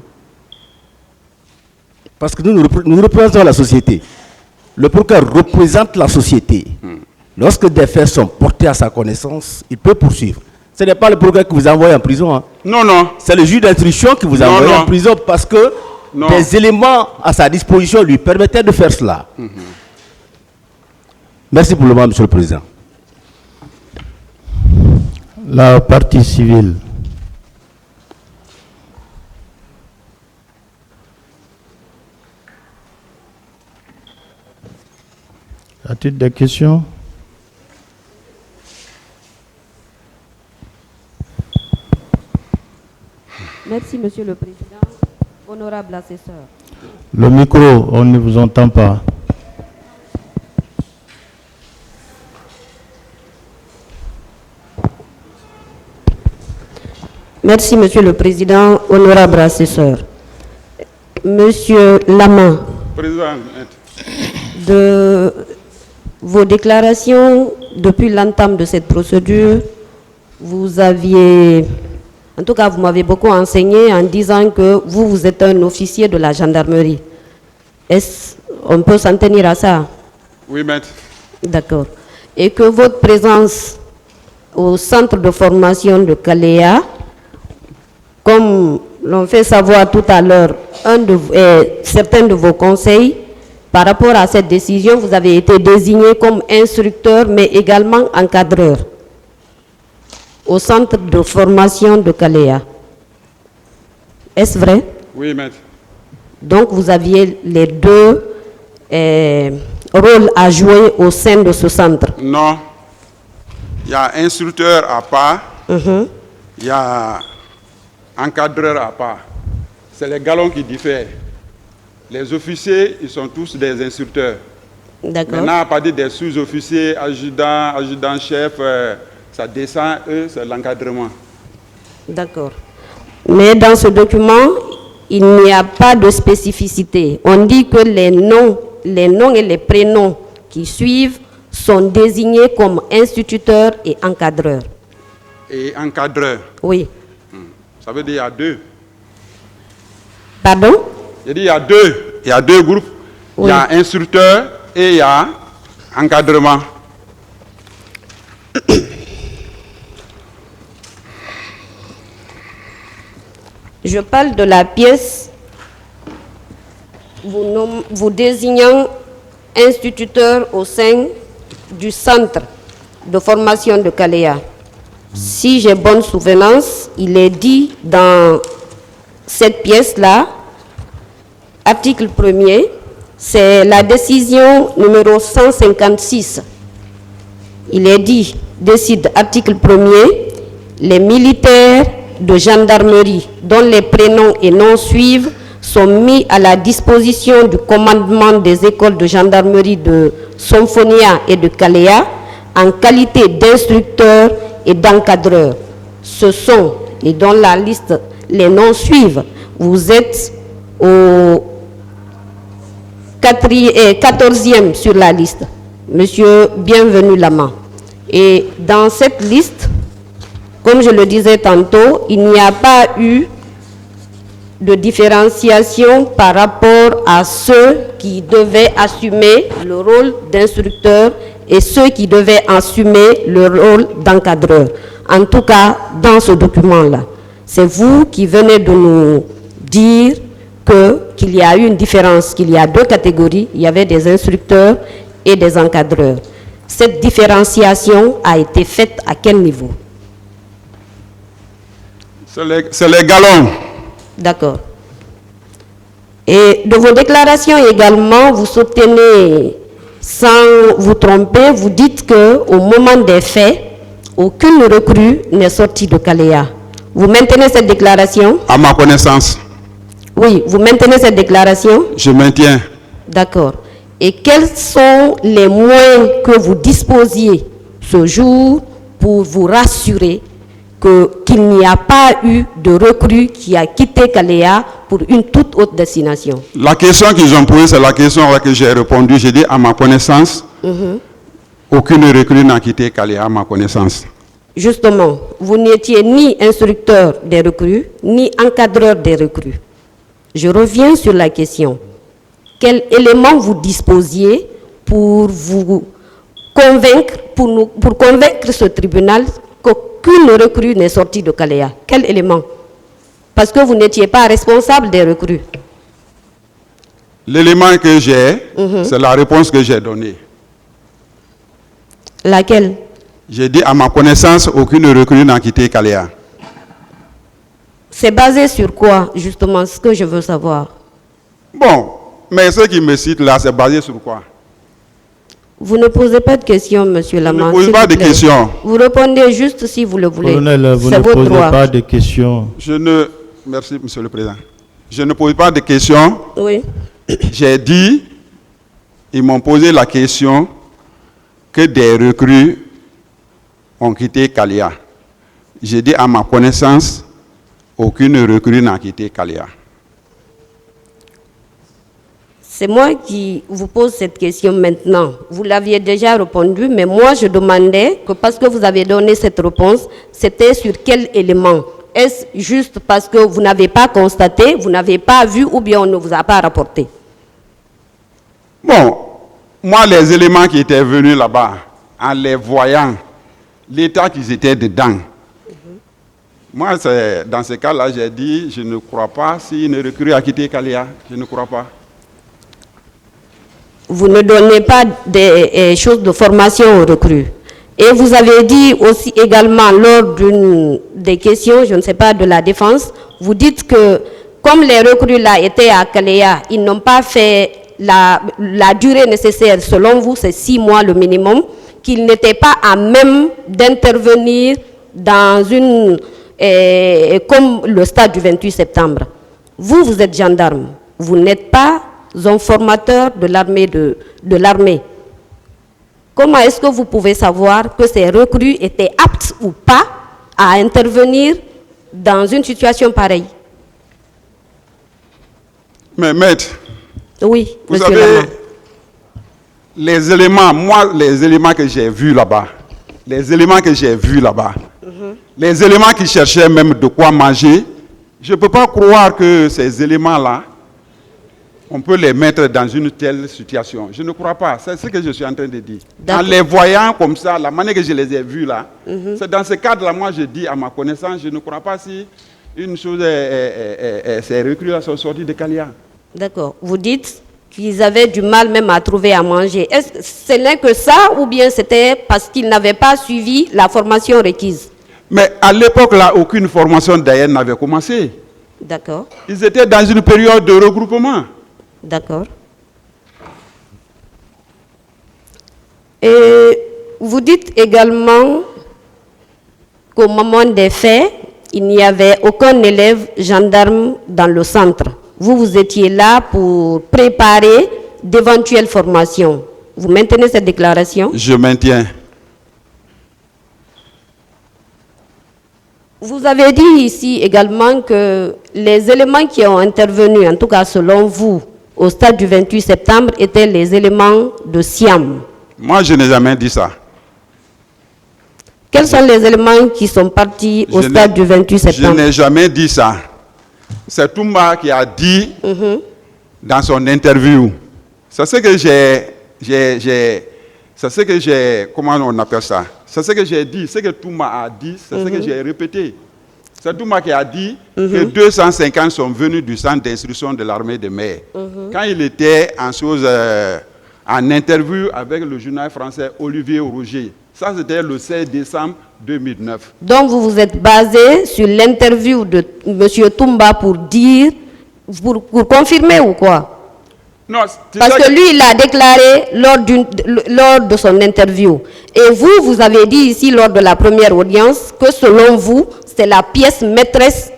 Parce que nous représentons la société. Le procureur représente la société. Lorsque des faits sont portés à sa connaissance, il peut poursuivre. Ce n'est pas le procureur qui vous a envoyé en prison. Hein. Non, non. C'est le juge d'instruction qui vous a envoyé en prison parce que des éléments à sa disposition lui permettaient de faire cela. Merci pour le moment, Monsieur le Président. La partie civile. Y a-t-il des questions? Merci, Monsieur le Président. Honorable assesseur. Le micro, on ne vous entend pas. Merci, Monsieur le Président. Honorable assesseur. Monsieur Lama, Président, de vos déclarations depuis l'entame de cette procédure, vous aviez, en tout cas vous m'avez beaucoup enseigné en disant que vous êtes un officier de la gendarmerie. Est-ce on peut s'en tenir à ça? oui, maître. D'accord. Et que votre présence au centre de formation de Kaléa, comme l'ont fait savoir tout à l'heure certains de vos conseils, par rapport à cette décision, vous avez été désigné comme instructeur, mais également encadreur au centre de formation de Kaléa. Est-ce vrai? Oui, maître. Donc, vous aviez les deux rôles à jouer au sein de ce centre? Non. Il y a instructeur à part, il y a encadreur à part. C'est les galons qui diffèrent. Les officiers, ils sont tous des instructeurs. D'accord. Maintenant, à partir des sous-officiers, adjudants, adjudants-chefs, ça descend, eux, c'est l'encadrement. D'accord. Mais dans ce document, il n'y a pas de spécificité. On dit que les noms et les prénoms qui suivent sont désignés comme instituteurs et encadreurs. Et encadreur. Oui. Ça veut dire qu'il y a deux. Pardon? J'ai dit il y a deux. Il y a deux groupes. Oui. Il y a instructeur et il y a encadrement. Je parle de la pièce vous désignant instituteur au sein du centre de formation de Kaléa. Si j'ai bonne souvenance, il est dit dans cette pièce-là, article 1er, c'est la décision numéro 156. Il est dit, décide, article 1er, les militaires de gendarmerie dont les prénoms et noms suivent sont mis à la disposition du commandement des écoles de gendarmerie de Somphonia et de Kaléa en qualité d'instructeurs et d'encadreurs. Ce sont, et dans la liste, les noms suivent. Vous êtes au 14e sur la liste, Monsieur Bienvenu Lama. Et dans cette liste, comme je le disais tantôt, il n'y a pas eu de différenciation par rapport à ceux qui devaient assumer le rôle d'instructeur et ceux qui devaient assumer le rôle d'encadreur. En tout cas, dans ce document-là, c'est vous qui venez de nous dire qu'il y a eu une différence, qu'il y a deux catégories, il y avait des instructeurs et des encadreurs. Cette différenciation a été faite à quel niveau? C'est les galons. D'accord. Et de vos déclarations également, vous soutenez, sans vous tromper, vous dites qu'au moment des faits, aucune recrue n'est sortie de Kalea. Vous maintenez cette déclaration? À ma connaissance. Oui, vous maintenez cette déclaration? Je maintiens. D'accord. Et quels sont les moyens que vous disposiez ce jour pour vous rassurer qu'il n'y a pas eu de recrue qui a quitté Kalea pour une toute autre destination? La question qu'ils ont posée, c'est la question à laquelle j'ai répondu. J'ai dit, à ma connaissance, aucune recrue n'a quitté Kalea, à ma connaissance. Justement, vous n'étiez ni instructeur des recrues, ni encadreur des recrues. Je reviens sur la question. Quel élément vous disposiez pour vous convaincre, pour convaincre ce tribunal qu'aucune recrue n'est sortie de Kalea? Quel élément? Parce que vous n'étiez pas responsable des recrues. L'élément que j'ai, c'est la réponse que j'ai donnée. Laquelle? J'ai dit, à ma connaissance, aucune recrue n'a quitté Kalea. C'est basé sur quoi, justement, ce que je veux savoir? Bon, mais ce qui me cite là, c'est basé sur quoi? Vous ne posez pas de questions, monsieur Lamant. Je ne pose pas de questions. Vous répondez juste si vous le voulez. Colonel, vous ne posez pas de questions. Merci, monsieur le président. Je ne pose pas de questions. Oui. J'ai dit, ils m'ont posé la question que des recrues ont quitté Kalea. J'ai dit, à ma connaissance, aucune recrue n'a quitté Kalea. C'est moi qui vous pose cette question maintenant. Vous l'aviez déjà répondu, mais moi je demandais que parce que vous avez donné cette réponse, c'était sur quel élément? Est-ce juste parce que vous n'avez pas constaté, vous n'avez pas vu ou bien on ne vous a pas rapporté? Bon, moi les éléments qui étaient venus là-bas, en les voyant, l'état qu'ils étaient dedans, moi dans ce cas-là, j'ai dit, je ne crois pas si une recrue a quitté Kalea, je ne crois pas. Vous ne donnez pas des choses de formation aux recrues. Et vous avez dit aussi également lors d'une des questions, je ne sais pas, de la défense, vous dites que comme les recrues là étaient à Kalea, ils n'ont pas fait la durée nécessaire, selon vous, c'est 6 mois le minimum, qu'ils n'étaient pas à même d'intervenir dans une, comme le stade du 28 septembre. Vous êtes gendarme, vous n'êtes pas un formateur de l'armée de l'armée. Comment est-ce que vous pouvez savoir que ces recrues étaient aptes ou pas à intervenir dans une situation pareille? Mais maître, oui, vous monsieur savez, Lamant. les éléments, les éléments que j'ai vus là-bas, les éléments qui cherchaient même de quoi manger, je ne peux pas croire que ces éléments-là, on peut les mettre dans une telle situation. Je ne crois pas. C'est ce que je suis en train de dire. En les voyant comme ça, la manière que je les ai vus là, c'est dans ce cadre-là, moi je dis à ma connaissance, je ne crois pas si une chose, ces recrues-là sont sortis de Kalea. D'accord. Vous dites qu'ils avaient du mal même à trouver à manger. Est-ce que ce n'est que ça ou bien c'était parce qu'ils n'avaient pas suivi la formation requise? Mais à l'époque là, aucune formation d'ailleurs n'avait commencé. D'accord. Ils étaient dans une période de regroupement. D'accord. Et vous dites également qu'au moment des faits, il n'y avait aucun élève gendarme dans le centre. Vous étiez là pour préparer d'éventuelles formations. Vous maintenez cette déclaration? Je maintiens. Vous avez dit ici également que les éléments qui ont intervenu, en tout cas selon vous, au stade du 28 septembre, étaient les éléments de Siam. Moi, je n'ai jamais dit ça. Quels sont les éléments qui sont partis au stade du 28 septembre? Je n'ai jamais dit ça. c'est Toumba qui a dit dans son interview. C'est ce que comment on appelle ça? C'est ce que j'ai dit, ce que Toumba a dit, c'est ce que j'ai répété. C'est Toumba qui a dit que 250 sont venus du centre d'instruction de l'armée de mer. Quand il était en interview avec le journal français Olivier Rouget, ça c'était le 16 décembre 2009. Donc vous vous êtes basé sur l'interview de M. Toumba pour dire, pour confirmer ou quoi? Non, parce que lui, il a déclaré lors de son interview. Et vous avez dit ici, lors de la première audience, que selon vous, c'est la pièce maîtresse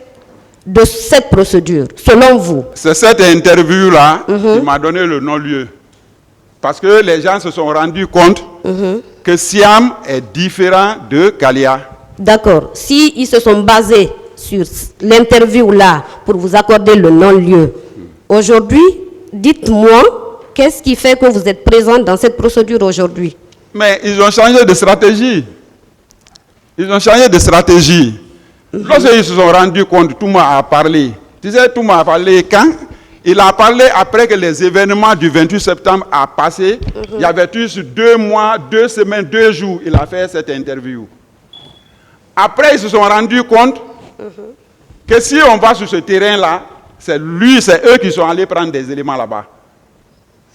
de cette procédure, selon vous. C'est cette interview-là qui m'a donné le non-lieu. Parce que les gens se sont rendus compte que Siam est différent de Kalia. D'accord. Si ils se sont basés sur l'interview-là pour vous accorder le non-lieu, aujourd'hui, dites-moi, qu'est-ce qui fait que vous êtes présent dans cette procédure aujourd'hui? Mais ils ont changé de stratégie. Ils ont changé de stratégie. Lorsqu'ils se sont rendus compte, Touma a parlé. Tu sais, Touma a parlé quand? Il a parlé après que les événements du 28 septembre a passé. Il y avait tous 2 mois, 2 semaines, 2 jours. Il a fait cette interview. Après, ils se sont rendus compte que si on va sur ce terrain-là, c'est eux qui sont allés prendre des éléments là-bas.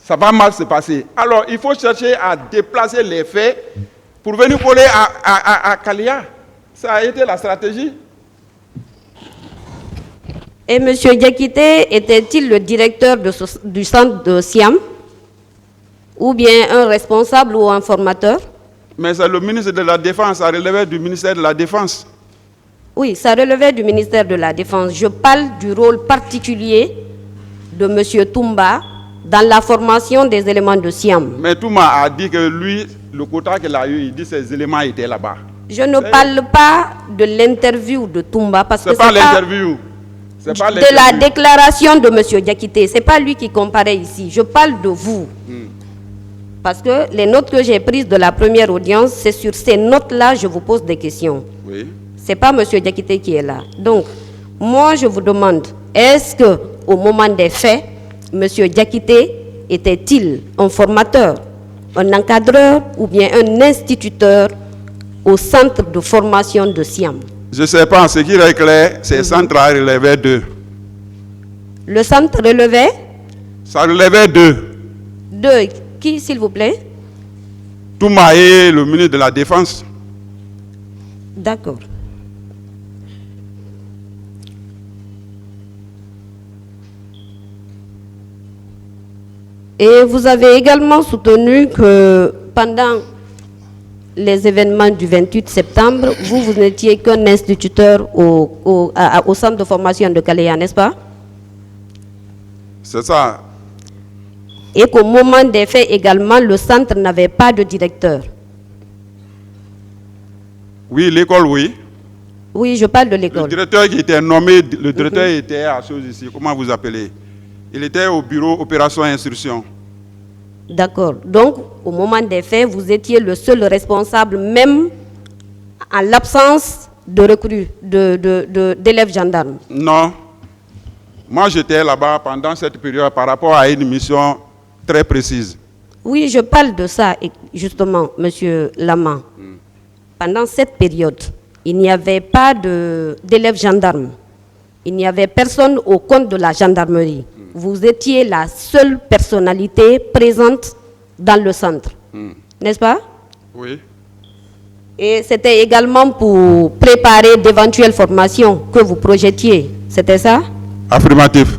Ça va mal se passer. Alors, il faut chercher à déplacer les faits pour venir coller à Kalia. Ça a été la stratégie. Et M. Diakité était-il le directeur du centre de Siam? Ou bien un responsable ou un formateur? Mais c'est le ministre de la Défense, ça relevait du ministère de la Défense. Oui, ça relevait du ministère de la Défense. Je parle du rôle particulier de M. Toumba dans la formation des éléments de Siam. Mais Toumba a dit que lui, le quota qu'il a eu, il dit que ces éléments étaient là-bas. Je ne parle pas de l'interview de Toumba parce que c'est pas l'interview. De la déclaration de M. Diakité. Ce n'est pas lui qui comparait ici. Je parle de vous. Parce que les notes que j'ai prises de la première audience, c'est sur ces notes-là que je vous pose des questions. Oui. Ce n'est pas M. Diakité qui est là. Donc, moi, je vous demande, est-ce qu'au moment des faits, M. Diakité était-il un formateur, un encadreur ou bien un instituteur au centre de formation de Siam? Je ne sais pas, ce qui est clair, c'est centre relevait 2. Le centre relevait? Ça relevait 2. 2. Qui, s'il vous plaît? Touma et le ministre de la Défense. D'accord. Et vous avez également soutenu que pendant les événements du 28 septembre, vous n'étiez qu'un instituteur au centre de formation de Kaléa, n'est-ce pas? C'est ça. Et qu'au moment des faits également, le centre n'avait pas de directeur. Oui, l'école, oui. Oui, je parle de l'école. Le directeur qui était nommé, le directeur était à chose ici, comment vous appelez? Il était au bureau opération et instruction. D'accord. Donc, au moment des faits, vous étiez le seul responsable, même en l'absence de recrues, d'élèves gendarmes. Non. Moi, j'étais là-bas pendant cette période par rapport à une mission très précise. Oui, je parle de ça, justement, M. Lama. Pendant cette période, il n'y avait pas d'élèves gendarmes. Il n'y avait personne au compte de la gendarmerie. Vous étiez la seule personnalité présente dans le centre. N'est-ce pas? Oui. Et c'était également pour préparer d'éventuelles formations que vous projetiez. C'était ça? Affirmatif.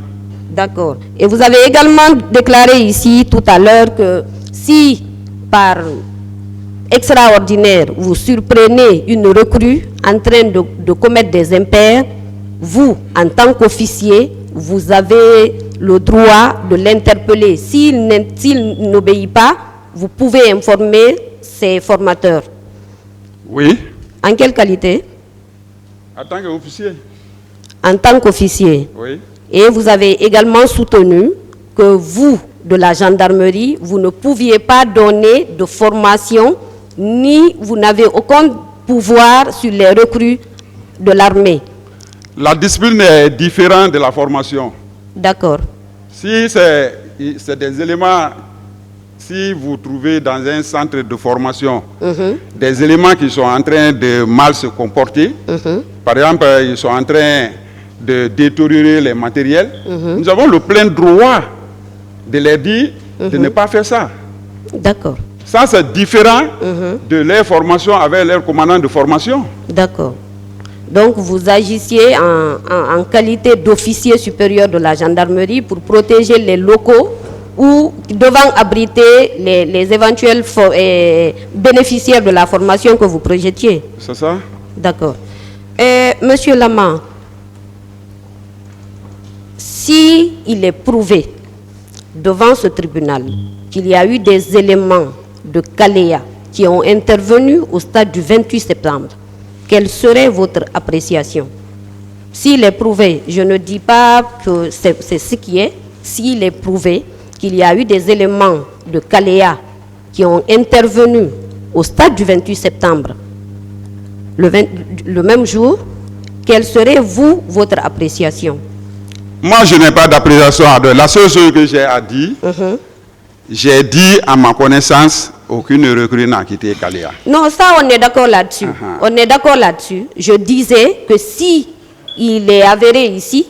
D'accord. Et vous avez également déclaré ici tout à l'heure que si par extraordinaire vous surprenez une recrue en train de commettre des impairs, vous, en tant qu'officier, vous avez le droit de l'interpeller. S'il n'obéit pas, vous pouvez informer ses formateurs. Oui. En quelle qualité? En tant qu'officier. En tant qu'officier. Oui. Et vous avez également soutenu que vous, de la gendarmerie, vous ne pouviez pas donner de formation, ni vous n'avez aucun pouvoir sur les recrues de l'armée. La discipline est différente de la formation. D'accord. Si c'est des éléments, si vous trouvez dans un centre de formation des éléments qui sont en train de mal se comporter, par exemple, ils sont en train de détériorer les matériels, nous avons le plein droit de leur dire de ne pas faire ça. D'accord. Ça, c'est différent de leur formation avec leur commandant de formation. D'accord. Donc, vous agissiez en qualité d'officier supérieur de la gendarmerie pour protéger les locaux ou devant abriter les éventuels bénéficiaires de la formation que vous projetiez. C'est ça? D'accord. Monsieur Lama, si il est prouvé devant ce tribunal qu'il y a eu des éléments de Kalea qui ont intervenu au stade du 28 septembre, quelle serait votre appréciation? S'il est prouvé, je ne dis pas que c'est ce qui est, s'il est prouvé qu'il y a eu des éléments de Kalea qui ont intervenu au stade du 28 septembre, le même jour, quelle serait, votre appréciation? Moi, je n'ai pas d'appréciation à donner. La seule chose que j'ai à dire, j'ai dit à ma connaissance, aucune recrue n'a quitté Kalea. Non, ça, on est d'accord là-dessus. On est d'accord là-dessus. Je disais que si il est avéré ici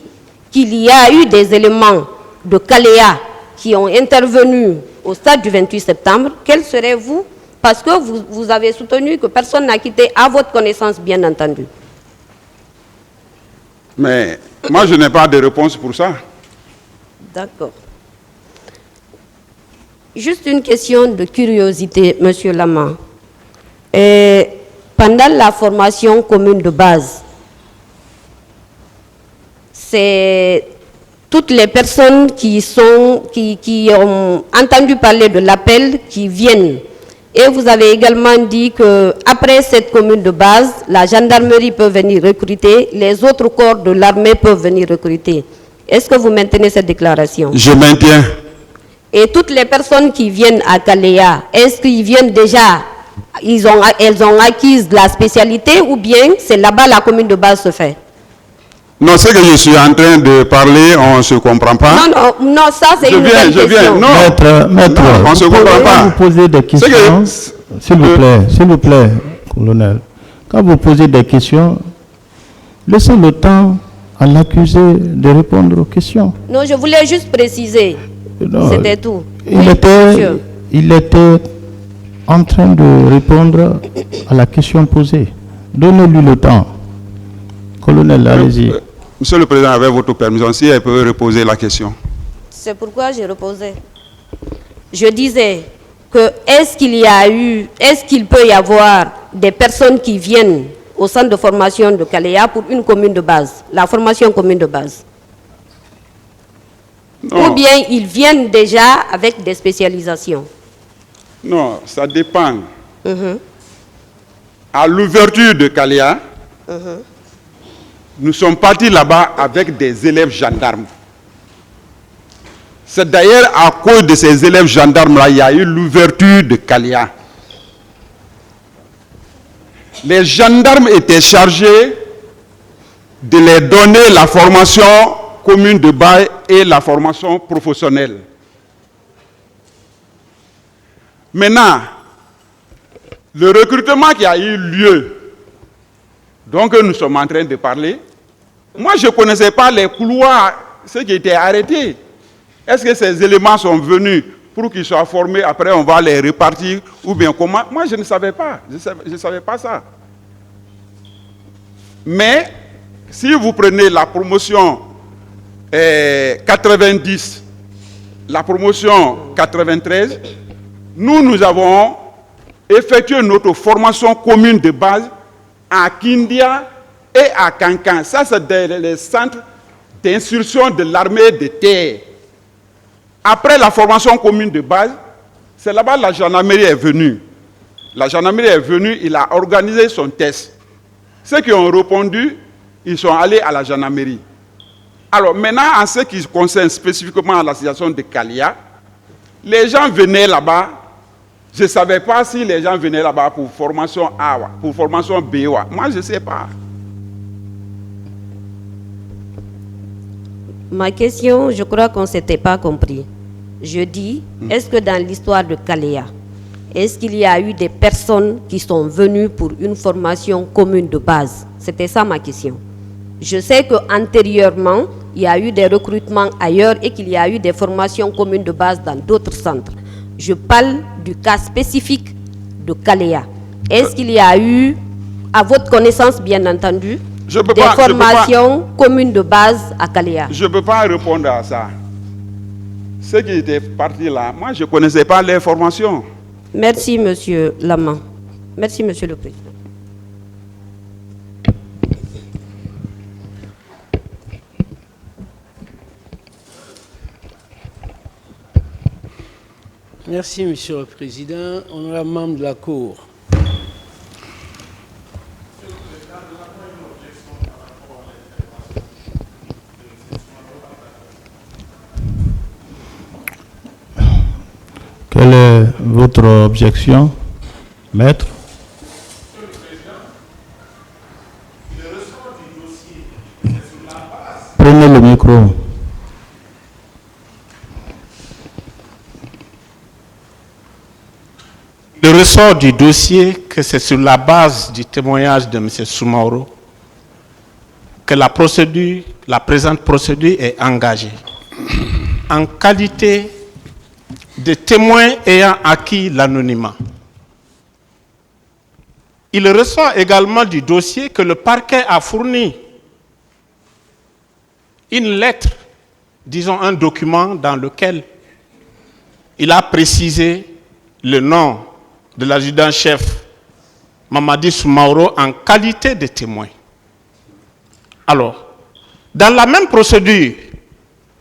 qu'il y a eu des éléments de Kalea qui ont intervenu au stade du 28 septembre, quel serait vous? Parce que vous avez soutenu que personne n'a quitté, à votre connaissance, bien entendu. Mais moi, je n'ai pas de réponse pour ça. D'accord. Juste une question de curiosité, Monsieur Lama. Pendant la formation commune de base, c'est toutes les personnes qui ont entendu parler de l'appel qui viennent. Et vous avez également dit qu'après cette commune de base, la gendarmerie peut venir recruter, les autres corps de l'armée peuvent venir recruter. Est-ce que vous maintenez cette déclaration? Je maintiens. Et toutes les personnes qui viennent à Kalea, est-ce qu'ils viennent déjà, elles ont acquis la spécialité ou bien c'est là-bas la commune de base se fait? Non, ce que je suis en train de parler, on ne se comprend pas. Non, ça c'est une nouvelle question. Non, Maître, on ne se comprend pas. Quand vous posez des questions, s'il vous plaît, colonel, quand vous posez des questions, laissez le temps à l'accusé de répondre aux questions. Non, je voulais juste préciser. C'était tout. Il était en train de répondre à la question posée. Donnez-lui le temps. Colonel, allez-y. Monsieur le Président, avec votre permission, si elle peut reposer la question. C'est pourquoi j'ai reposé. Je disais que est-ce qu'il peut y avoir des personnes qui viennent au centre de formation de Kalea pour une commune de base, la formation commune de base? Non. Ou bien ils viennent déjà avec des spécialisations? Non, ça dépend. À l'ouverture de Kalea, nous sommes partis là-bas avec des élèves gendarmes. C'est d'ailleurs à cause de ces élèves gendarmes-là, il y a eu l'ouverture de Kalea. Les gendarmes étaient chargés de leur donner la formation commune de base et la formation professionnelle. Maintenant, le recrutement qui a eu lieu, donc nous sommes en train de parler, moi je ne connaissais pas les couloirs, ceux qui étaient arrêtés. Est-ce que ces éléments sont venus pour qu'ils soient formés, après on va les répartir, ou bien comment? Moi je ne savais pas, je ne savais pas ça. Mais, si vous prenez la promotion 90, la promotion 93, nous avons effectué notre formation commune de base à Kindia et à Kankan. Ça, c'est les centres d'instruction de l'armée de terre. Après la formation commune de base, c'est là-bas que la gendarmerie est venue. La gendarmerie est venue, il a organisé son test. Ceux qui ont répondu, ils sont allés à la gendarmerie. Alors maintenant, en ce qui concerne spécifiquement la situation de Kalea, les gens venaient là-bas. Je ne savais pas si les gens venaient là-bas pour formation A, pour formation B. Moi, je ne sais pas. Ma question, je crois qu'on ne s'était pas compris. Je dis, est-ce que dans l'histoire de Kalea, est-ce qu'il y a eu des personnes qui sont venues pour une formation commune de base? C'était ça ma question. Je sais qu'antérieurement, il y a eu des recrutements ailleurs et qu'il y a eu des formations communes de base dans d'autres centres. Je parle du cas spécifique de Kalea. Est-ce qu'il y a eu, à votre connaissance bien entendu, des formations communes de base à Kalea? Je ne peux pas répondre à ça. Ceux qui étaient partis là, moi je ne connaissais pas les formations. Merci, Monsieur Lama. Merci, Monsieur le Président. Merci, Monsieur le Président. Honorable membre de la Cour. Quelle est votre objection, maître? Prenez le micro. Le ressort du dossier que c'est sur la base du témoignage de M. Soumaoro que la présente procédure est engagée. En qualité de témoins ayant acquis l'anonymat. Il ressort également du dossier que le parquet a fourni une lettre, disons un document dans lequel il a précisé le nom de l'adjudant-chef Mamadi Soumaoro en qualité de témoin. Alors, dans la même procédure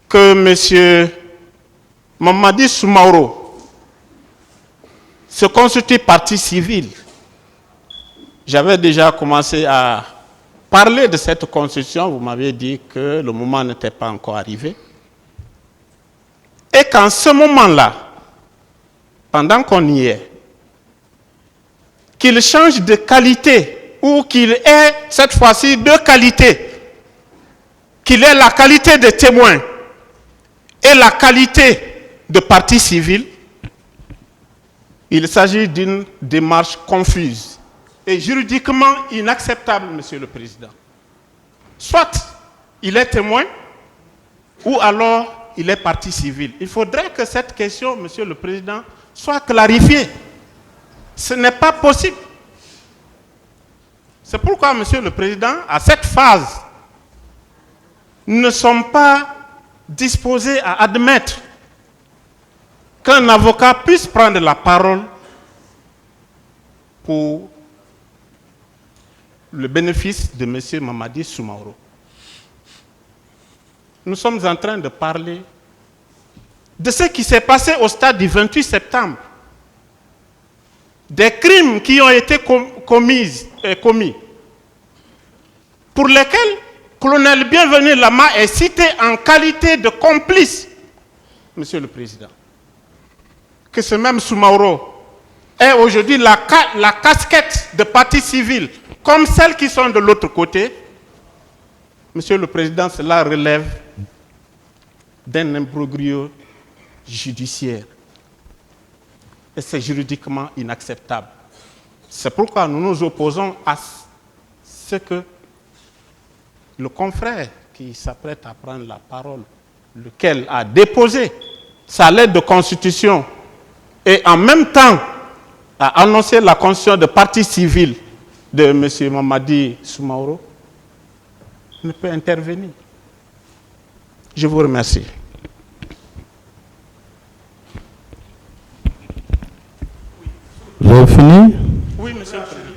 que M. Mamadi Soumaoro se constitue partie civile, j'avais déjà commencé à parler de cette constitution, vous m'avez dit que le moment n'était pas encore arrivé, et qu'en ce moment-là, pendant qu'on y est, qu'il change de qualité ou qu'il ait cette fois-ci deux qualités, qu'il ait la qualité de témoin et la qualité de partie civile, il s'agit d'une démarche confuse et juridiquement inacceptable, Monsieur le Président. Soit il est témoin ou alors il est partie civile. Il faudrait que cette question, Monsieur le Président, soit clarifiée. Ce n'est pas possible. C'est pourquoi, Monsieur le Président, à cette phase, nous ne sommes pas disposés à admettre qu'un avocat puisse prendre la parole pour le bénéfice de M. Mamadi Soumaoro. Nous sommes en train de parler de ce qui s'est passé au stade du 28 septembre. Des crimes qui ont été commis, pour lesquels colonel Bienvenu Lama est cité en qualité de complice, Monsieur le Président. Que ce même Soumaoro ait aujourd'hui la casquette de partie civile, comme celles qui sont de l'autre côté, Monsieur le Président, cela relève d'un imbroglio judiciaire. Et c'est juridiquement inacceptable. C'est pourquoi nous nous opposons à ce que le confrère qui s'apprête à prendre la parole, lequel a déposé sa lettre de constitution et en même temps a annoncé la constitution de partie civile de M. Mamadi Soumaoro, ne peut intervenir. Je vous remercie. Vous avez fini? Oui, Monsieur le Président.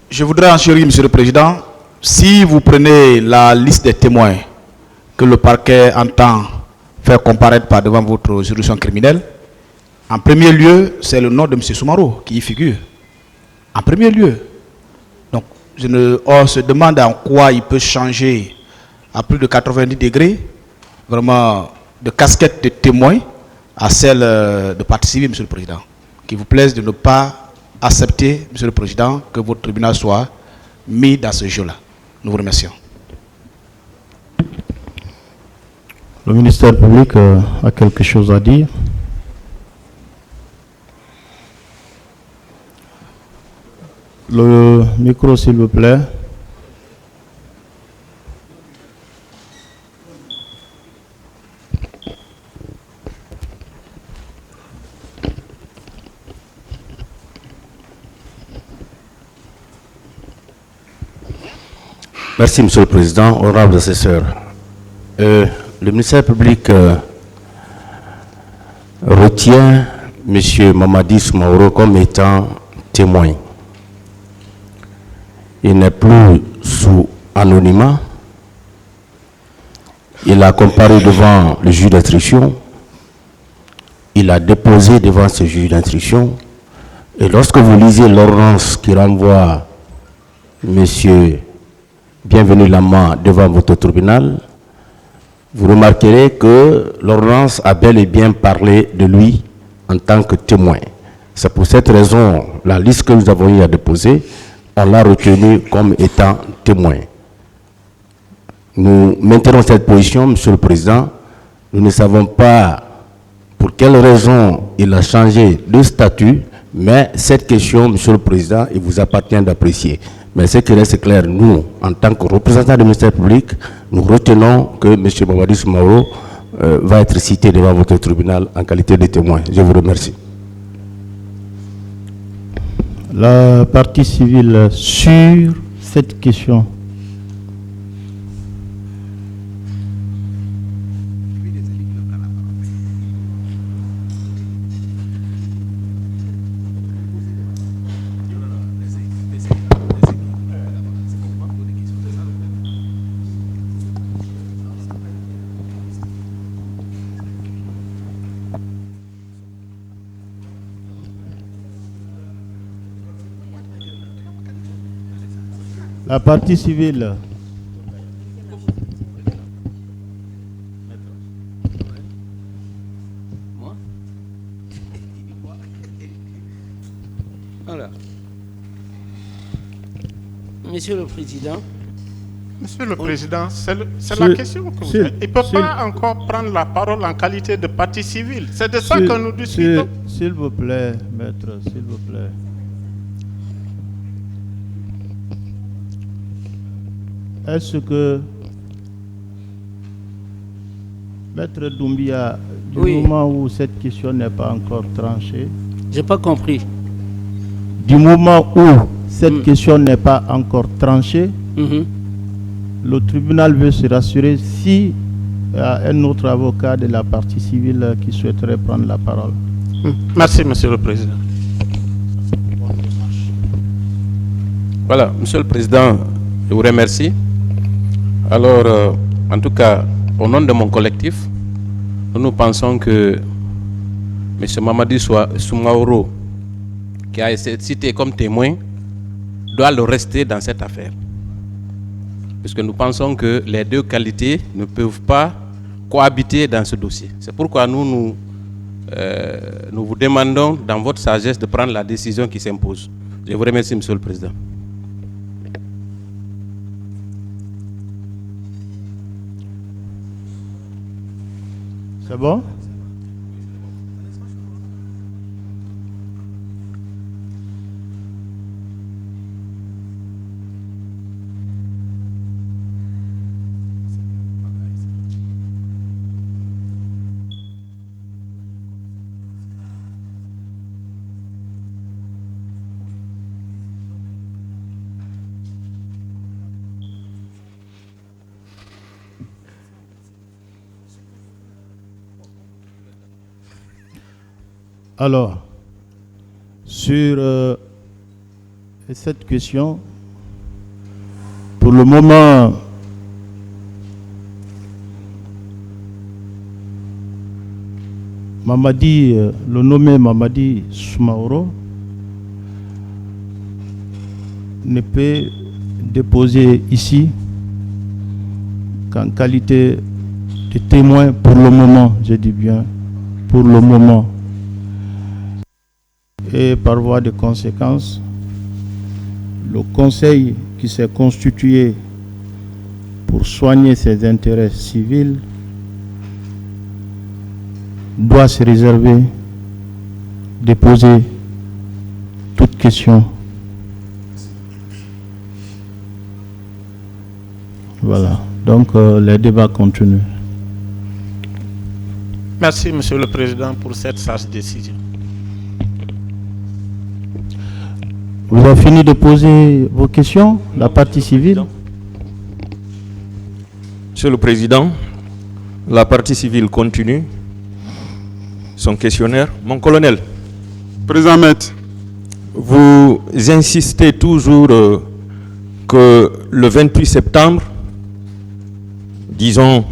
Je voudrais enchérir, Monsieur le Président, si vous prenez la liste des témoins que le parquet entend faire comparaître par devant votre juridiction criminelle, en premier lieu, c'est le nom de M. Soumaoro qui y figure. En premier lieu. Donc, on se demande en quoi il peut changer à plus de 90 degrés, vraiment de casquette de témoin à celle de partie civile, Monsieur le Président. Qu'il vous plaise de ne pas accepter, Monsieur le Président, que votre tribunal soit mis dans ce jeu-là. Nous vous remercions. Le ministère public a quelque chose à dire. Le micro, s'il vous plaît. Merci, Monsieur le Président, honorables assesseurs. Le ministère public retient M. Mamadi Soumaoro comme étant témoin. Il n'est plus sous anonymat. Il a comparé devant le juge d'instruction. Il a déposé devant ce juge d'instruction. Et lorsque vous lisez l'ordonnance qui renvoie M. Bienvenu Lama devant votre tribunal, vous remarquerez que l'ordonnance a bel et bien parlé de lui en tant que témoin. C'est pour cette raison, la liste que nous avons eu à déposer, on l'a retenu comme étant témoin. Nous maintenons cette position, Monsieur le Président. Nous ne savons pas pour quelle raison il a changé de statut, mais cette question, Monsieur le Président, il vous appartient d'apprécier. Mais ce qui reste clair, nous, en tant que représentants du ministère public, nous retenons que M. Mamadi Soumaoro va être cité devant votre tribunal en qualité de témoin. Je vous remercie. La partie civile sur cette question. La partie civile. Voilà. Monsieur le Président. Monsieur le Président, c'est la question que vous avez. Il ne peut pas encore prendre la parole en qualité de partie civile. C'est de ça que nous discutons. S'il vous plaît, maître, s'il vous plaît. Est-ce que Maître Doumbia, du moment où cette question n'est pas encore tranchée, j'ai pas compris. Du moment où cette question n'est pas encore tranchée, le tribunal veut se rassurer si y a un autre avocat de la partie civile qui souhaiterait prendre la parole. Merci, Monsieur le Président. Voilà, Monsieur le Président, je vous remercie. Alors, en tout cas, au nom de mon collectif, nous pensons que M. Mamadi Soumaoro, qui a été cité comme témoin, doit le rester dans cette affaire. Puisque nous pensons que les deux qualités ne peuvent pas cohabiter dans ce dossier. C'est pourquoi nous vous demandons, dans votre sagesse, de prendre la décision qui s'impose. Je vous remercie, Monsieur le Président. C'est bon? Alors, sur cette question, pour le moment, le nommé Mamadi Soumaoro ne peut déposer ici qu'en qualité de témoin pour le moment, je dis bien, pour le moment. Et par voie de conséquence, le conseil qui s'est constitué pour soigner ses intérêts civils, doit se réserver de poser toute question. Voilà, donc les débats continuent. Merci, Monsieur le Président, pour cette sage décision. Vous avez fini de poser vos questions, la partie civile? Monsieur le Président, la partie civile continue son questionnaire. Mon colonel, Président Maître, vous insistez toujours que le 28 septembre, disons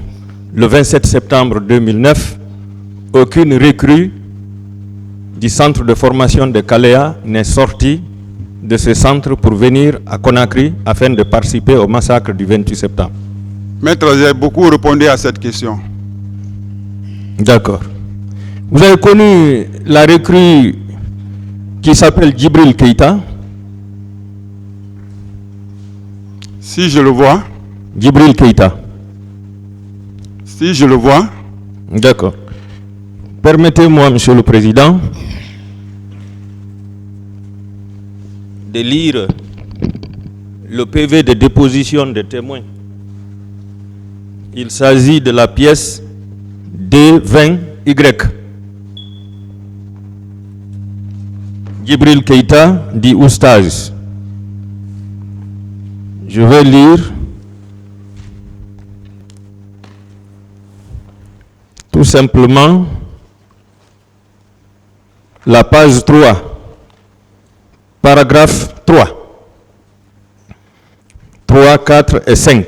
le 27 septembre 2009, aucune recrue du centre de formation de Kalea n'est sortie de ce centre pour venir à Conakry afin de participer au massacre du 28 septembre. Maître, j'ai beaucoup répondu à cette question. D'accord. Vous avez connu la recrue qui s'appelle Djibril Keïta? Si je le vois. Djibril Keïta. Si je le vois. D'accord. Permettez-moi, Monsieur le Président, de lire le PV de déposition des témoins. Il s'agit de la pièce D20Y. Djibril Keïta dit Oustaz. Je vais lire tout simplement la page 3. Paragraphe 3, 4 et 5.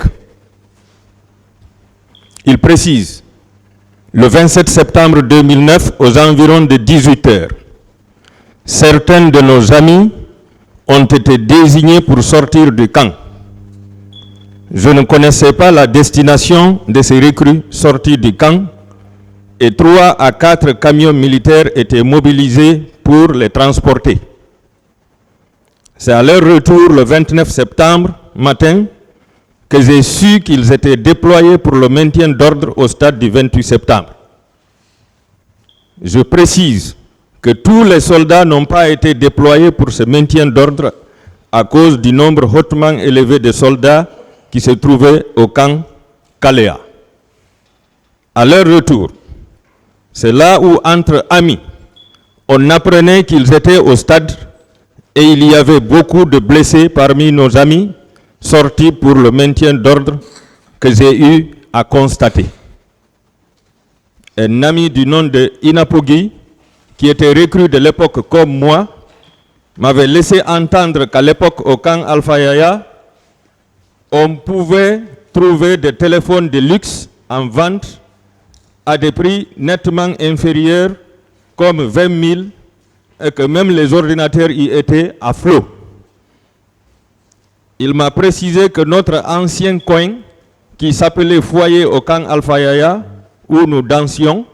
Il précise, le 27 septembre 2009, aux environs de 18 heures, certains de nos amis ont été désignés pour sortir du camp. Je ne connaissais pas la destination de ces recrues sortis du camp et 3 à 4 camions militaires étaient mobilisés pour les transporter. C'est à leur retour le 29 septembre matin que j'ai su qu'ils étaient déployés pour le maintien d'ordre au stade du 28 septembre. Je précise que tous les soldats n'ont pas été déployés pour ce maintien d'ordre à cause du nombre hautement élevé de soldats qui se trouvaient au camp Kalea. À leur retour, c'est là où, entre amis, on apprenait qu'ils étaient au stade et il y avait beaucoup de blessés parmi nos amis sortis pour le maintien d'ordre que j'ai eu à constater. Un ami du nom de Inapogui, qui était recrue de l'époque comme moi, m'avait laissé entendre qu'à l'époque au camp Alpha Yaya, on pouvait trouver des téléphones de luxe en vente à des prix nettement inférieurs comme 20 000 et que même les ordinateurs y étaient à flot. Il m'a précisé que notre ancien coin, qui s'appelait Foyer au camp Alpha Yaya, où nous dansions,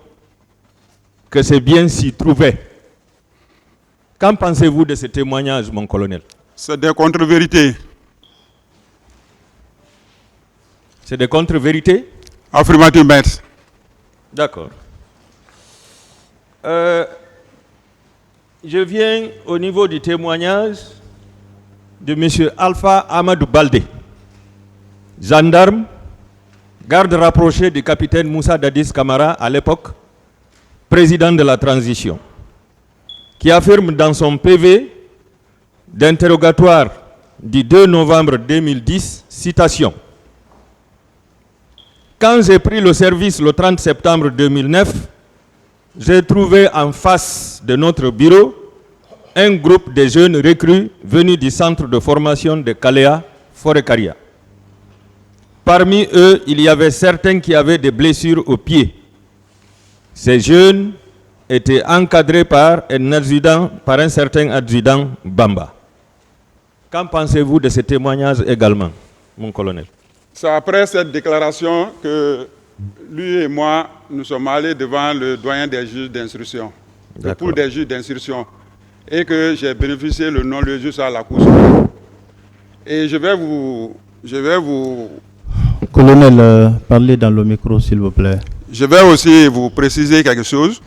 que ces biens s'y trouvaient. Qu'en pensez-vous de ce témoignage, mon colonel? C'est des contre-vérités. C'est des contre-vérités? Affirmative, maître. D'accord. Je viens au niveau du témoignage de M. Alpha Amadou Baldé, gendarme, garde rapproché du capitaine Moussa Dadis Camara à l'époque, président de la transition, qui affirme dans son PV d'interrogatoire du 2 novembre 2010, citation, « Quand j'ai pris le service le 30 septembre 2009, j'ai trouvé en face de notre bureau un groupe de jeunes recrues venus du centre de formation de Kalea, Forêt-Caria. Parmi eux, il y avait certains qui avaient des blessures aux pieds. Ces jeunes étaient encadrés par un certain adjudant Bamba. Qu'en pensez-vous de ce témoignage également, mon colonel? C'est après cette déclaration que lui et moi, nous sommes allés devant le doyen des juges d'instruction, le pool des juges d'instruction, et que j'ai bénéficié le non-lieu juste à la Cour suprême. Et je vais vous Colonel, parlez dans le micro, s'il vous plaît. Je vais aussi vous préciser quelque chose.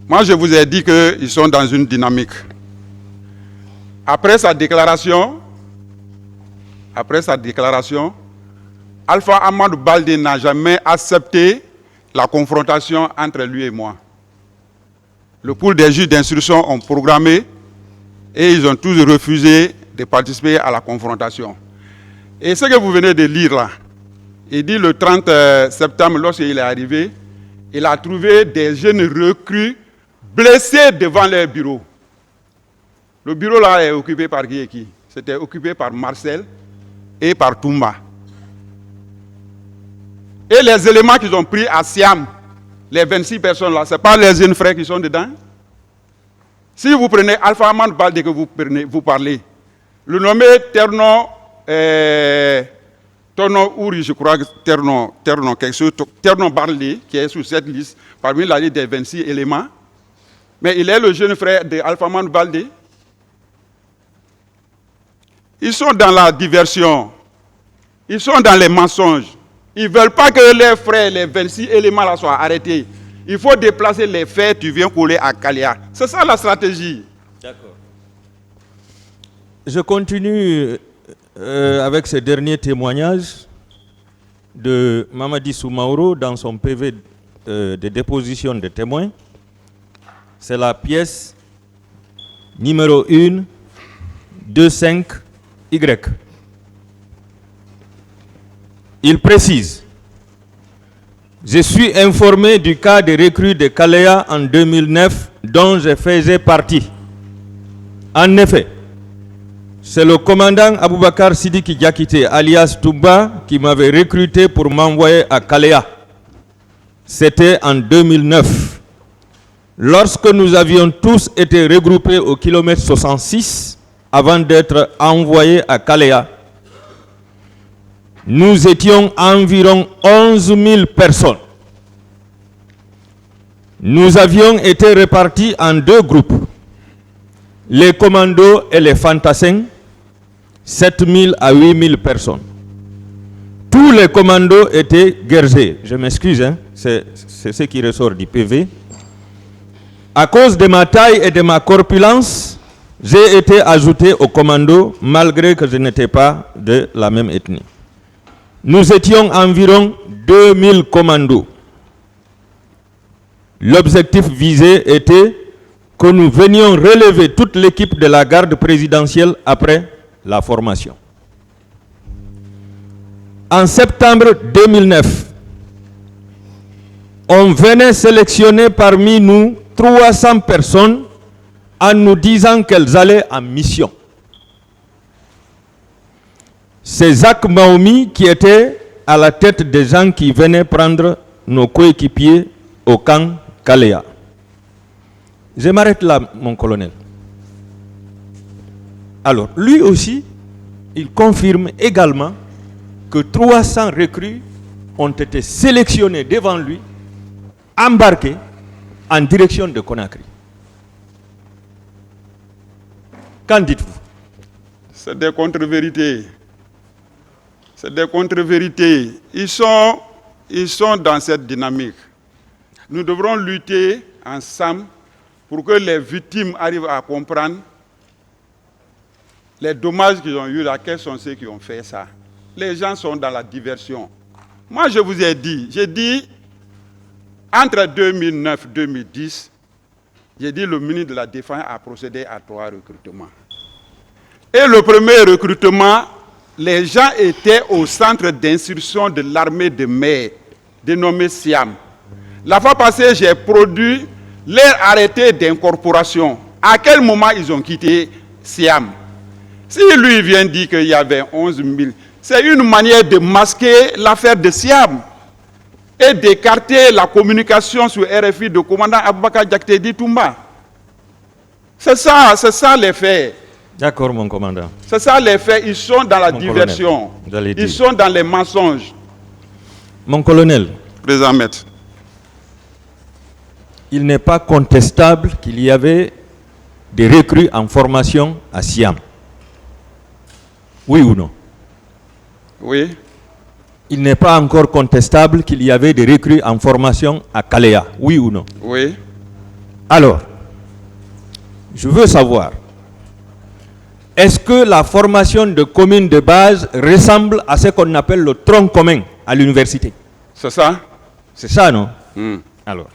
Moi, je vous ai dit qu'ils sont dans une dynamique. Après sa déclaration, Alpha Amadou Baldé n'a jamais accepté la confrontation entre lui et moi. Le pool des juges d'instruction ont programmé et ils ont tous refusé de participer à la confrontation. Et ce que vous venez de lire là, il dit le 30 septembre, lorsqu'il est arrivé, il a trouvé des jeunes recrues blessés devant leur bureau. Le bureau là est occupé par qui et qui? C'était occupé par Marcel et par Toumba. Et les éléments qu'ils ont pris à Siam, les 26 personnes là, ce n'est pas les jeunes frères qui sont dedans. Si vous prenez Alpha Amadou Baldé que vous parlez, le nommé Terno Ouri, je crois que Terno quelque chose, Terno Baldé, qui est sur cette liste, parmi la liste des 26 éléments, mais il est le jeune frère de Alpha Amadou Baldé. Ils sont dans la diversion, ils sont dans les mensonges. Ils ne veulent pas que les frères, les 26 éléments là soient arrêtés. Il faut déplacer les faits, tu viens coller à Kaléa. C'est ça la stratégie. D'accord. Je continue avec ce dernier témoignage de Mamadi Soumaoro dans son PV de déposition de témoins. C'est la pièce numéro 1, 25Y. Il précise: je suis informé du cas de recrue de Kaléa en 2009 dont je faisais partie. En effet, c'est le commandant Aboubakar Sidiki Diakité alias Touba qui m'avait recruté pour m'envoyer à Kaléa. C'était en 2009. Lorsque nous avions tous été regroupés au kilomètre 66 avant d'être envoyés à Kaléa, nous étions environ 11 000 personnes. Nous avions été répartis en deux groupes, les commandos et les fantassins, 7 000 à 8 000 personnes. Tous les commandos étaient guerriers. Je m'excuse, hein, c'est ce qui ressort du PV. À cause de ma taille et de ma corpulence, j'ai été ajouté au commando malgré que je n'étais pas de la même ethnie. Nous étions environ 2000 commandos. L'objectif visé était que nous venions relever toute l'équipe de la garde présidentielle après la formation. En septembre 2009, on venait sélectionner parmi nous 300 personnes en nous disant qu'elles allaient en mission. C'est Zach Maoumi qui était à la tête des gens qui venaient prendre nos coéquipiers au camp Kaléa. Je m'arrête là, mon colonel. Alors, lui aussi, il confirme également que 300 recrues ont été sélectionnés devant lui, embarqués en direction de Conakry. Qu'en dites-vous? C'est des contre-vérités. C'est des contre-vérités. Ils sont dans cette dynamique. Nous devrons lutter ensemble pour que les victimes arrivent à comprendre les dommages qu'ils ont eu là, quels sont ceux qui ont fait ça. Les gens sont dans la diversion. Moi, je vous ai dit, j'ai dit, entre 2009 et 2010, j'ai dit le ministre de la Défense a procédé à 3 recrutements. Et le premier recrutement, les gens étaient au centre d'instruction de l'armée de mer, dénommé Siam. La fois passée, j'ai produit leur arrêté d'incorporation. À quel moment ils ont quitté Siam? Si lui vient dire qu'il y avait 11 000, c'est une manière de masquer l'affaire de Siam et d'écarter la communication sur RFI de commandant Aboubakar Diakité Toumba. C'est ça les faits. D'accord, mon commandant. C'est ça les faits. Ils sont dans la diversion. Ils sont dans les mensonges. Mon colonel. Président Maître. Il n'est pas contestable qu'il y avait des recrues en formation à Siam. Oui ou non? Oui. il n'est pas encore contestable qu'il y avait des recrues en formation à Kalea, oui ou non? Oui. Alors, je veux savoir, est-ce que la formation de communes de base ressemble à ce qu'on appelle le tronc commun à l'université? C'est ça? C'est ça, non? Alors,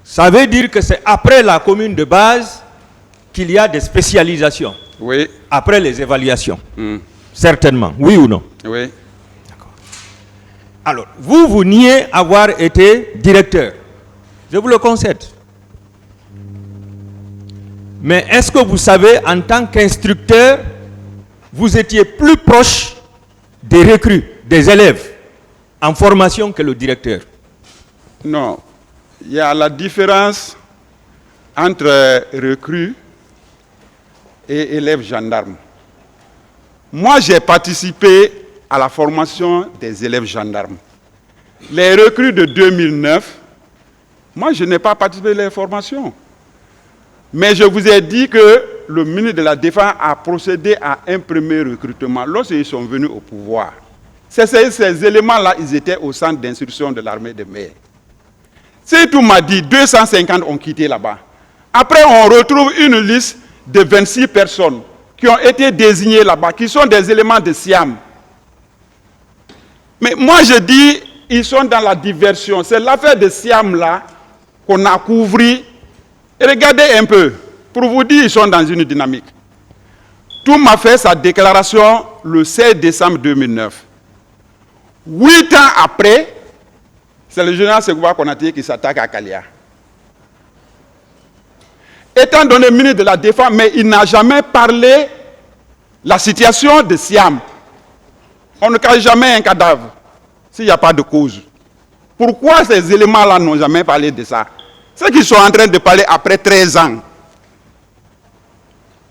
ça veut dire que c'est après la commune de base qu'il y a des spécialisations. Oui. Après les évaluations. Certainement, oui ou non? Oui. D'accord. Alors, vous niez avoir été directeur. Je vous le concède. Mais est-ce que vous savez, en tant qu'instructeur, vous étiez plus proche des recrues, des élèves en formation que le directeur? Non. Il y a la différence entre recrues et élèves gendarmes. Moi, j'ai participé à la formation des élèves gendarmes. Les recrues de 2009, moi, je n'ai pas participé à les formations. Mais je vous ai dit que le ministre de la Défense a procédé à un premier recrutement lorsqu'ils sont venus au pouvoir. Ces éléments-là, ils étaient au centre d'instruction de l'armée de mer. Si tout m'a dit 250 ont quitté là-bas. Après, on retrouve une liste de 26 personnes qui ont été désignées là-bas, qui sont des éléments de Siam. Mais moi, je dis, ils sont dans la diversion. C'est l'affaire de Siam là qu'on a couvert. Regardez un peu, pour vous dire, ils sont dans une dynamique. Tout m'a fait sa déclaration le 16 décembre 2009. 8 ans après, c'est le général Ségouba Konaté qui s'attaque à Kalea. Étant donné ministre de la Défense, mais il n'a jamais parlé de la situation de Siam. On ne cache jamais un cadavre s'il n'y a pas de cause. Pourquoi ces éléments-là n'ont jamais parlé de ça? C'est qu'ils sont en train de parler après 13 ans.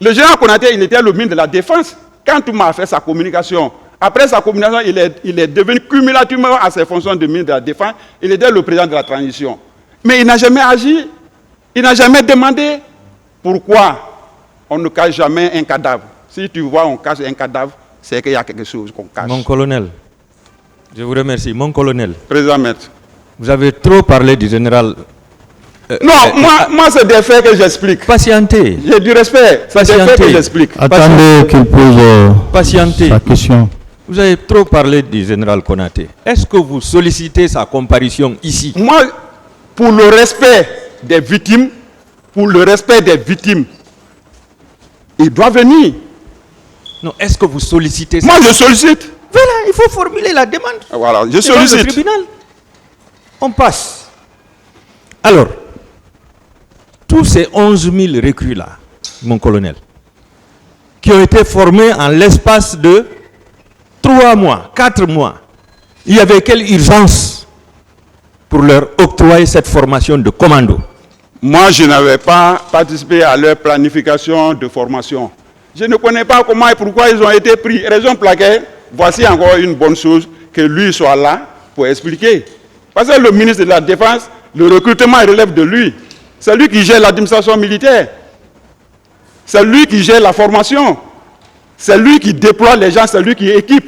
Le général Konaté, il était le ministre de la Défense. Quand tout m'a fait sa communication, après sa communication, il est devenu cumulativement à ses fonctions de ministre de la Défense. Il était le président de la transition. Mais il n'a jamais agi. Il n'a jamais demandé pourquoi on ne cache jamais un cadavre. Si tu vois on cache un cadavre, c'est qu'il y a quelque chose qu'on cache. Mon colonel, je vous remercie. Mon colonel. Président Maître. Vous avez trop parlé du général. Non, moi c'est des faits que j'explique. Patientez. J'ai du respect. C'est des faits que j'explique. Attendez qu'il pose sa question. Vous avez trop parlé du général Konaté. Est-ce que vous sollicitez sa comparution ici? Moi, pour le respect des victimes, il doit venir. Non, est-ce que vous sollicitez ça? Moi, je sollicite. Voilà, il faut formuler la demande. Voilà, je sollicite. Le tribunal. On passe. Alors, tous ces 11 000 recrues-là, mon colonel, qui ont été formés en l'espace de 3 mois, 4 mois, il y avait quelle urgence pour leur octroyer cette formation de commando? Moi, je n'avais pas participé à leur planification de formation. Je ne connais pas comment et pourquoi ils ont été pris. Raison pour laquelle, voici encore une bonne chose, que lui soit là pour expliquer. Parce que le ministre de la Défense, le recrutement relève de lui. C'est lui qui gère l'administration militaire. C'est lui qui gère la formation. C'est lui qui déploie les gens, c'est lui qui équipe.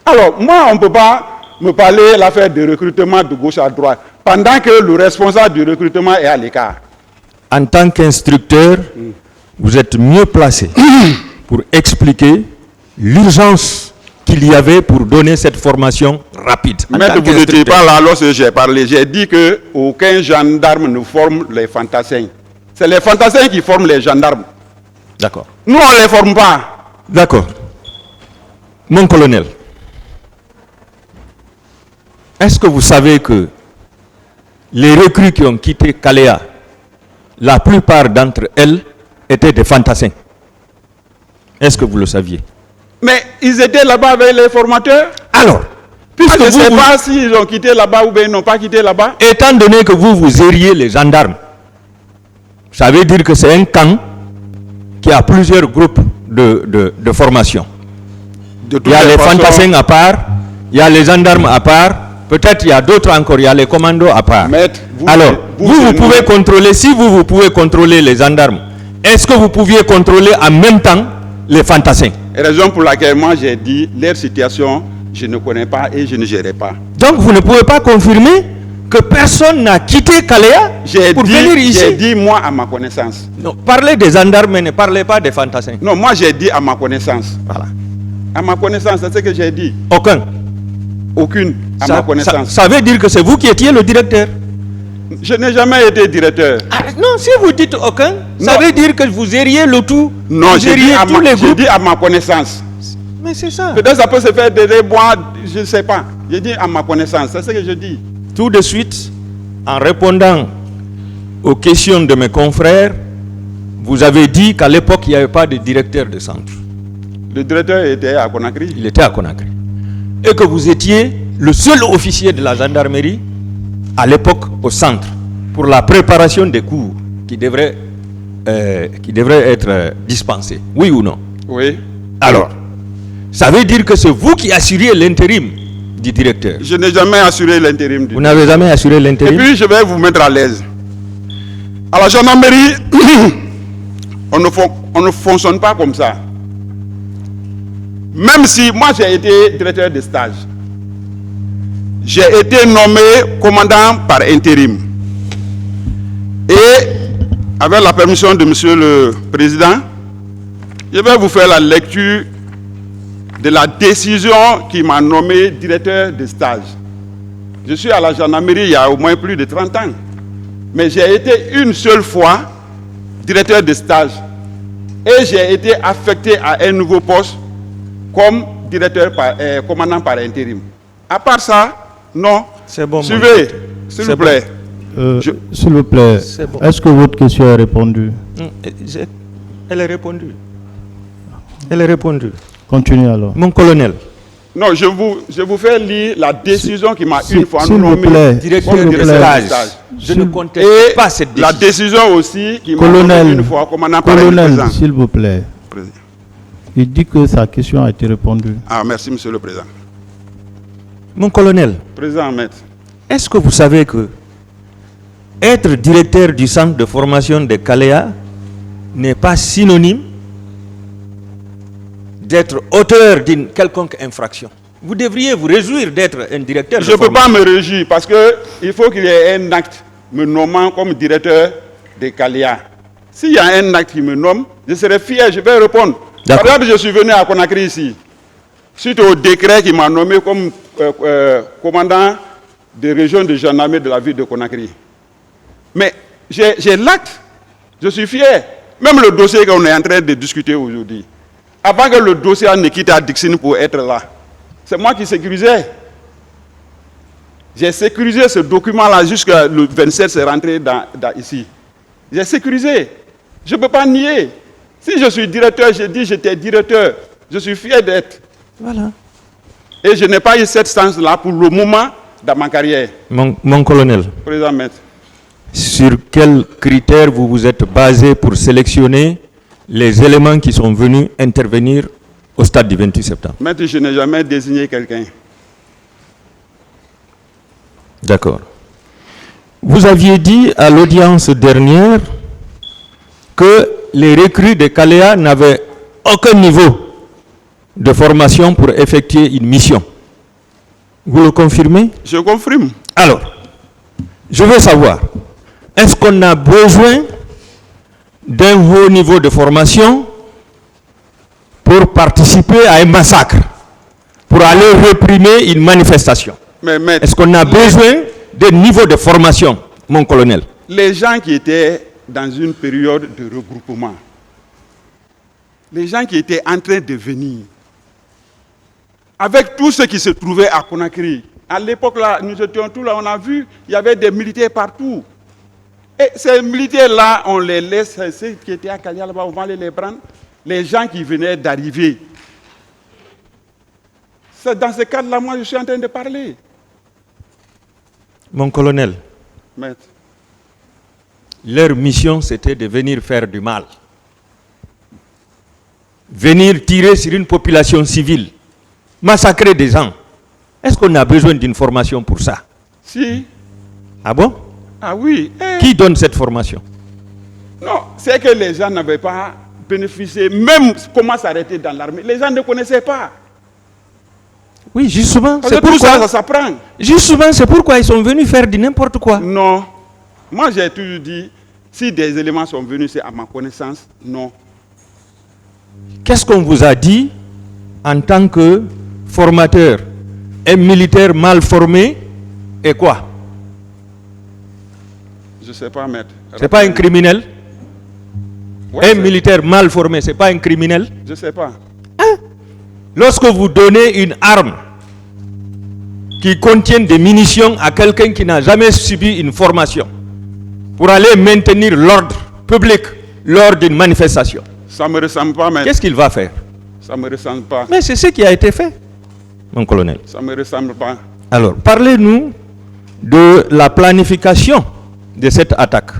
Alors, moi, on ne peut pas me parler de l'affaire de recrutement de gauche à droite, pendant que le responsable du recrutement est à l'écart. En tant qu'instructeur, vous êtes mieux placé pour expliquer l'urgence qu'il y avait pour donner cette formation rapide. Maître, vous n'étiez pas là lorsque j'ai parlé. J'ai dit qu'aucun gendarme ne forme les fantassins. C'est les fantassins qui forment les gendarmes. D'accord. Nous, on ne les forme pas. D'accord. Mon colonel, est-ce que vous savez que les recrues qui ont quitté Kalea, la plupart d'entre elles étaient des fantassins? Est-ce que vous le saviez? Mais ils étaient là-bas avec les formateurs. Alors, puisque je ne sais pas s'ils ont quitté là-bas ou bien ils n'ont pas quitté là-bas. Étant donné que vous aériez les gendarmes, ça veut dire que c'est un camp qui a plusieurs groupes de formation. Il y a les fantassins à part, il y a les gendarmes à part, peut-être il y a d'autres encore, il y a les commandos à part. Maître, alors, vous pouvez contrôler, si vous pouvez contrôler les gendarmes, est-ce que vous pouviez contrôler en même temps les fantassins? Raison pour laquelle moi j'ai dit, leur situation je ne connais pas et je ne gérerai pas. Donc vous ne pouvez pas confirmer que personne n'a quitté Kalea pour venir ici? J'ai dit moi à ma connaissance. Non, parlez des gendarmes, mais ne parlez pas des fantassins. Non, moi j'ai dit à ma connaissance. Voilà. À ma connaissance, c'est ce que j'ai dit. Aucun. Aucune, à ma connaissance. Ça veut dire que c'est vous qui étiez le directeur? Je n'ai jamais été directeur. Ah, non, si vous dites aucun, ça veut dire que vous aériez le tout. Non, j'ai dit, dit à ma connaissance. Mais c'est ça. Peut-être ça peut se faire des mois, je ne sais pas. J'ai dit à ma connaissance, c'est ce que je dis. Tout de suite, en répondant aux questions de mes confrères, vous avez dit qu'à l'époque, il n'y avait pas de directeur de centre. Le directeur était à Conakry. Il était à Conakry. Et que vous étiez le seul officier de la gendarmerie à l'époque au centre pour la préparation des cours qui devraient être dispensés. Oui ou non? Oui. Alors, ça veut dire que c'est vous qui assuriez l'intérim du directeur? Je n'ai jamais assuré l'intérim. Vous n'avez jamais assuré l'intérim? Et puis je vais vous mettre à l'aise. À la gendarmerie, on ne fonctionne pas comme ça. Même si moi j'ai été directeur de stage, j'ai été nommé commandant par intérim. Et avec la permission de Monsieur le Président, je vais vous faire la lecture de la décision qui m'a nommé directeur de stage. Je suis à la gendarmerie il y a au moins plus de 30 ans. Mais j'ai été une seule fois directeur de stage. Et j'ai été affecté à un nouveau poste comme commandant par intérim. À part ça, non. C'est bon. Suivez, s'il vous plaît. S'il vous plaît, bon. Est-ce que votre question est répondue? Elle est répondue. Elle est répondue. Continuez alors. Mon colonel. Non, je vous fais lire la décision qui m'a une fois nommé directeur de stage. Je ne conteste pas cette décision. La décision aussi qui m'a nommé une fois commandant par intérim. Colonel, s'il vous plaît. Il dit que sa question a été répondue. Ah, merci, Monsieur le Président. Mon colonel. Président Maître. Est-ce que vous savez que être directeur du centre de formation de Kalea n'est pas synonyme d'être auteur d'une quelconque infraction? Vous devriez vous réjouir d'être un directeur. Je ne peux pas me réjouir parce qu'il faut qu'il y ait un acte me nommant comme directeur de Kalea. S'il y a un acte qui me nomme, je serai fier, je vais répondre. Par exemple, je suis venu à Conakry ici, suite au décret qui m'a nommé comme commandant de région de gendarmerie de la ville de Conakry. Mais j'ai l'acte, je suis fier. Même le dossier qu'on est en train de discuter aujourd'hui, avant que le dossier ne quitte à Dixine pour être là, c'est moi qui sécurisais. J'ai sécurisé ce document-là jusqu'à le 27, c'est rentré ici. J'ai sécurisé. Je ne peux pas nier. Si je suis directeur, j'ai dit j'étais directeur. Je suis fier d'être. Voilà. Et je n'ai pas eu cette chance-là pour le moment dans ma carrière. Mon colonel. Président Maître. Sur quels critères vous vous êtes basé pour sélectionner les éléments qui sont venus intervenir au stade du 28 septembre? Maître, je n'ai jamais désigné quelqu'un. D'accord. Vous aviez dit à l'audience dernière que les recrues de Kalea n'avaient aucun niveau de formation pour effectuer une mission. Vous le confirmez? Je confirme. Alors, je veux savoir, est-ce qu'on a besoin d'un haut niveau de formation pour participer à un massacre, pour aller réprimer une manifestation? Est-ce qu'on a besoin d'un niveau de formation, mon colonel? Les gens qui étaient dans une période de regroupement, les gens qui étaient en train de venir, avec tous ceux qui se trouvaient à Conakry, à l'époque là, nous étions tous là, on a vu, il y avait des militaires partout. Et ces militaires-là, on les laisse, ceux qui étaient à Kalea là-bas, on va aller les prendre, les gens qui venaient d'arriver. C'est dans ce cadre-là, moi, je suis en train de parler. Mon colonel, Maître. Leur mission, c'était de venir faire du mal. Venir tirer sur une population civile, massacrer des gens. Est-ce qu'on a besoin d'une formation pour ça? Si. Ah bon? Ah oui. Qui donne cette formation? Non, c'est que les gens n'avaient pas bénéficié, même comment s'arrêter dans l'armée. Les gens ne connaissaient pas. Oui, justement, Parce c'est que tout pourquoi... ça s'apprend. Justement, c'est pourquoi ils sont venus faire du n'importe quoi. Non. Moi, j'ai toujours dit, si des éléments sont venus, c'est à ma connaissance, non. Qu'est-ce qu'on vous a dit en tant que formateur? Un militaire mal formé et quoi? Je ne sais pas, maître. C'est pas un criminel? Ouais, un militaire mal formé, c'est pas un criminel? Je ne sais pas. Hein? Lorsque vous donnez une arme qui contient des munitions à quelqu'un qui n'a jamais subi une formation pour aller maintenir l'ordre public lors d'une manifestation, ça ne me ressemble pas, maître. Qu'est-ce qu'il va faire? Ça ne me ressemble pas. Mais c'est ce qui a été fait, mon colonel. Ça ne me ressemble pas. Alors, parlez-nous de la planification de cette attaque,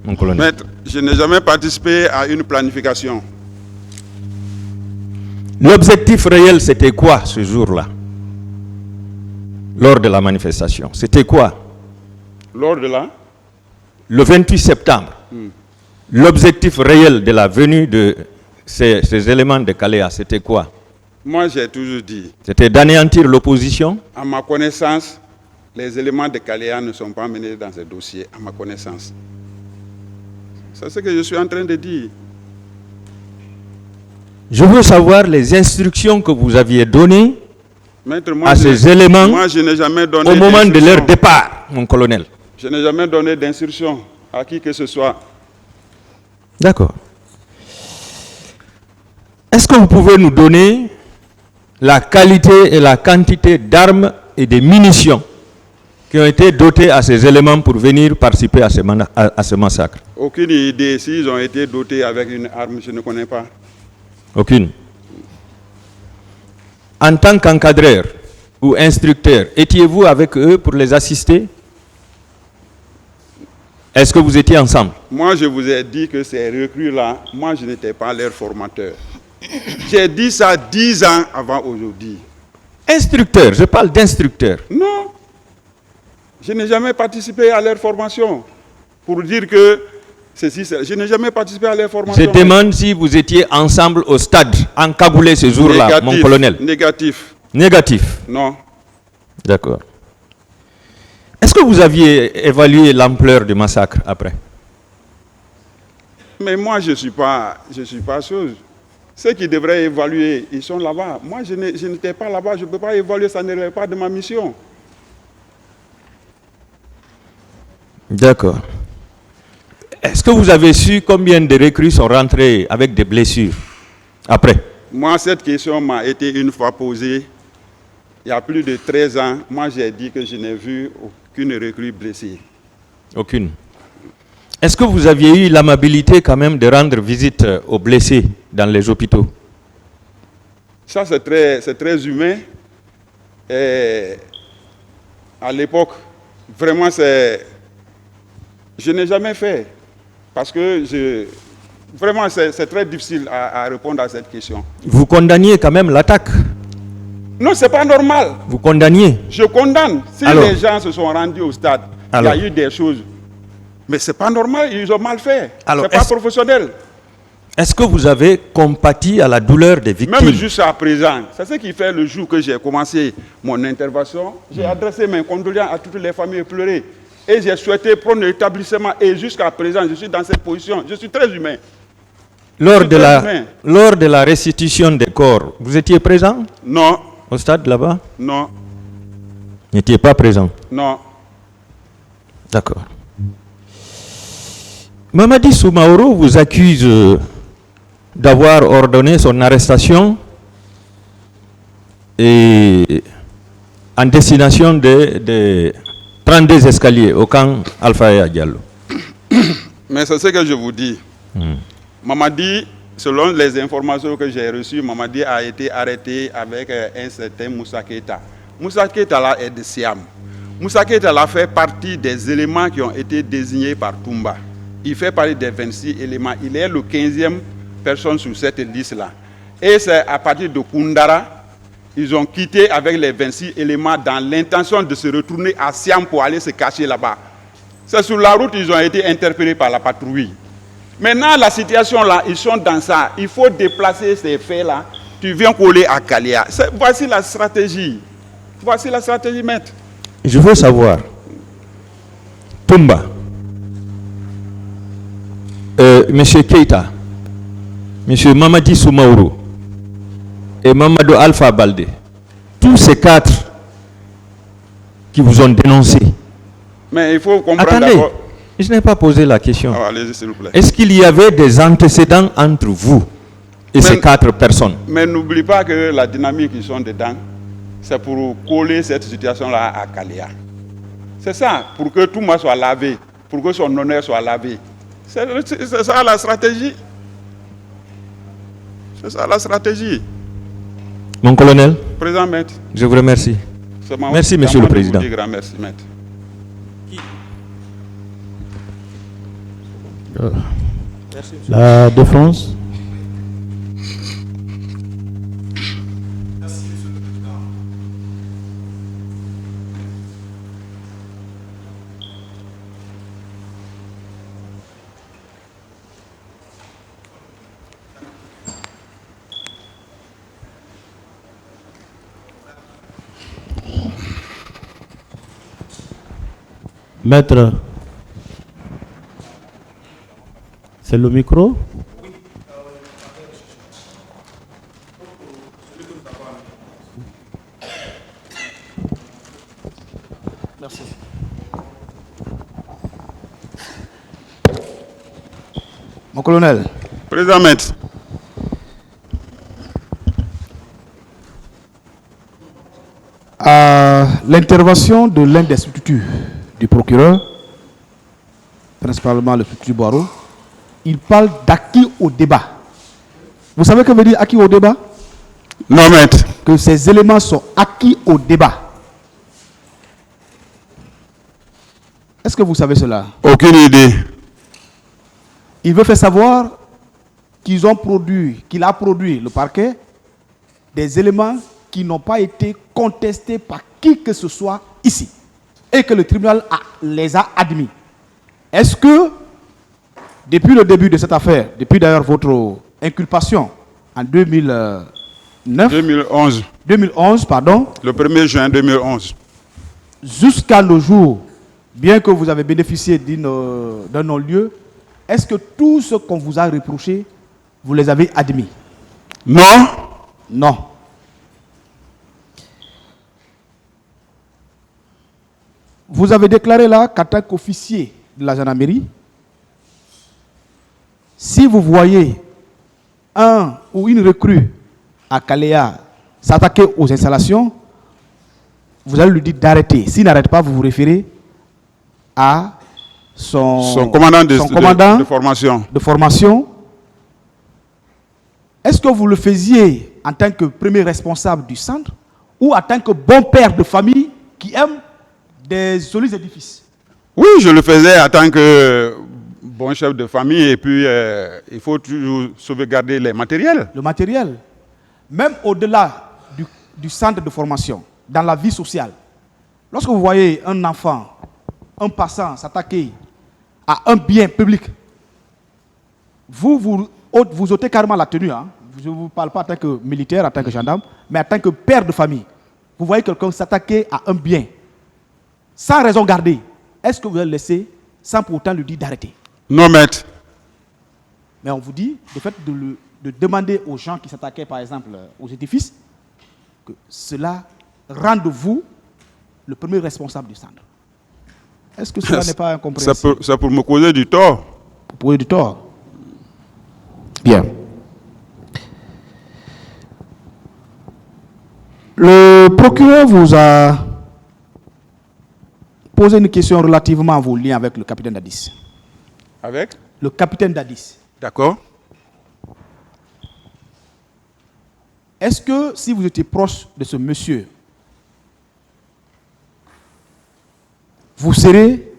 mon colonel. Maître, je n'ai jamais participé à une planification. L'objectif réel, c'était quoi ce jour-là? Lors de la manifestation, c'était quoi? Lors de la? Le 28 septembre. L'objectif réel de la venue de ces éléments de Kalea, c'était quoi? Moi, j'ai toujours dit. C'était d'anéantir l'opposition? À ma connaissance, les éléments de Kalea ne sont pas menés dans ce dossier, à ma connaissance. C'est ce que je suis en train de dire. Je veux savoir les instructions que vous aviez données Maître, à ces éléments moi, je n'ai jamais donné au moment de leur départ, mon colonel. Je n'ai jamais donné d'instruction à qui que ce soit. D'accord. Est-ce que vous pouvez nous donner la qualité et la quantité d'armes et de munitions qui ont été dotées à ces éléments pour venir participer à ce massacre? Aucune idée. S'ils ont été dotés avec une arme, je ne connais pas. Aucune. En tant qu'encadreur ou instructeur, étiez-vous avec eux pour les assister? Est-ce que vous étiez ensemble? Moi, je vous ai dit que ces recrues-là, moi, je n'étais pas leur formateur. J'ai dit ça 10 ans avant aujourd'hui. Instructeur, je parle d'instructeur. Non. Je n'ai jamais participé à leur formation. Pour dire que ceci, je n'ai jamais participé à leur formation. Je demande si vous étiez ensemble au stade, encagoulé ce jour-là, mon colonel. Négatif. Négatif? Non. D'accord. Est-ce que vous aviez évalué l'ampleur du massacre après? Mais moi, je ne suis pas chose. Ceux qui devraient évaluer, ils sont là-bas. Moi, je n'étais pas là-bas, je ne peux pas évaluer, ça ne relève pas de ma mission. D'accord. Est-ce que vous avez su combien de recrues sont rentrés avec des blessures après? Moi, cette question m'a été une fois posée, il y a plus de 13 ans. Moi, j'ai dit que je n'ai vu aucune recrue blessée. Aucune. Est-ce que vous aviez eu l'amabilité quand même de rendre visite aux blessés dans les hôpitaux? Ça, c'est très humain. Et à l'époque, vraiment, je n'ai jamais fait. Parce que vraiment, c'est très difficile à répondre à cette question. Vous condamniez quand même l'attaque? Non, ce n'est pas normal. Vous condamniez? Je condamne. Si les gens se sont rendus au stade, il y a eu des choses. Mais ce n'est pas normal, ils ont mal fait. Ce n'est pas professionnel. Est-ce que vous avez compati à la douleur des victimes? Même jusqu'à présent, c'est ce qui fait le jour que j'ai commencé mon intervention. J'ai adressé mes condoléances à toutes les familles pleurées. Et j'ai souhaité prendre l'établissement. Et jusqu'à présent, je suis dans cette position. Je suis très humain. Lors de la restitution des corps, vous étiez présent? Non. Au stade là-bas? Non. Vous n'étiez pas présent? Non. D'accord. Mamadi Soumaoro vous accuse d'avoir ordonné son arrestation et en destination des 32 escaliers au camp Alpha Diallo. Mais c'est ce que je vous dis. Mamadi, selon les informations que j'ai reçues, Mamadi a été arrêté avec un certain Moussa Keita. Moussa Keita là est de Siam. Moussa Keita là fait partie des éléments qui ont été désignés par Toumba. Il fait partie des 26 éléments. Il est le 15e personne sur cette liste-là. Et c'est à partir de Koundara, ils ont quitté avec les 26 éléments dans l'intention de se retourner à Siam pour aller se cacher là-bas. C'est sur la route qu'ils ont été interpellés par la patrouille. Maintenant, la situation là, ils sont dans ça. Il faut déplacer ces faits-là tu viens coller à Kalia. Voici la stratégie. Voici la stratégie, maître. Je veux savoir, Toumba, M. Keita, M. Mamadi Soumaoro et Mamadou Alpha Baldé, tous ces 4 qui vous ont dénoncé. Mais il faut comprendre. Attendez, je n'ai pas posé la question. Allez-y, s'il vous plaît. Est-ce qu'il y avait des antécédents entre vous et ces 4 personnes? Mais n'oublie pas que la dynamique qu'ils sont dedans, c'est pour coller cette situation-là à Kalia. C'est ça, pour que tout le monde soit lavé, pour que son honneur soit lavé. C'est ça la stratégie. C'est ça la stratégie. Mon colonel, Président Maître. je vous remercie. Merci, Monsieur le Président. Merci, Maître. La défense. Maître, c'est le micro? Merci. Mon colonel. Président Maître. À l'intervention de l'un des substituts du procureur, principalement le substitut Boireau, il parle d'acquis au débat. Vous savez que veut dire acquis au débat? Non, maître. Que ces éléments sont acquis au débat. Est-ce que vous savez cela? Aucune idée. Il veut faire savoir qu'il a produit, le parquet, des éléments qui n'ont pas été contestés par qui que ce soit ici. Et que le tribunal les a admis. Est-ce que, depuis le début de cette affaire, depuis d'ailleurs votre inculpation en 2011, pardon, le 1er juin 2011, jusqu'à nos jours, bien que vous avez bénéficié d'un non-lieu, est-ce que tout ce qu'on vous a reproché, vous les avez admis? Non. Non. Vous avez déclaré là qu'en tant qu'officier de la gendarmerie, si vous voyez un ou une recrue à Kaléa s'attaquer aux installations, vous allez lui dire d'arrêter. S'il n'arrête pas, vous vous référez à son commandant de formation. Est-ce que vous le faisiez en tant que premier responsable du centre ou en tant que bon père de famille qui aime des jolis édifices? Oui, je le faisais en tant que bon chef de famille et puis il faut toujours sauvegarder les matériels. Le matériel. Même au-delà du centre de formation, dans la vie sociale, lorsque vous voyez un enfant, un passant s'attaquer à un bien public, vous ôtez carrément la tenue. Hein? Je ne vous parle pas en tant que militaire, en tant que gendarme, mais en tant que père de famille. Vous voyez quelqu'un s'attaquer à un bien, sans raison gardée. Est-ce que vous allez le laisser sans pour autant lui dire d'arrêter? Non, maître. Mais on vous dit, le fait de demander aux gens qui s'attaquaient, par exemple, aux édifices, que cela rend de vous le premier responsable du centre. Est-ce que cela n'est pas incompréhensible? C'est pour me causer du tort. Pour causer du tort. Bien. Le procureur vous a posé une question relativement à vos liens avec le capitaine Dadis. Avec? Le capitaine Dadis. D'accord. Est-ce que si vous étiez proche de ce monsieur, vous serez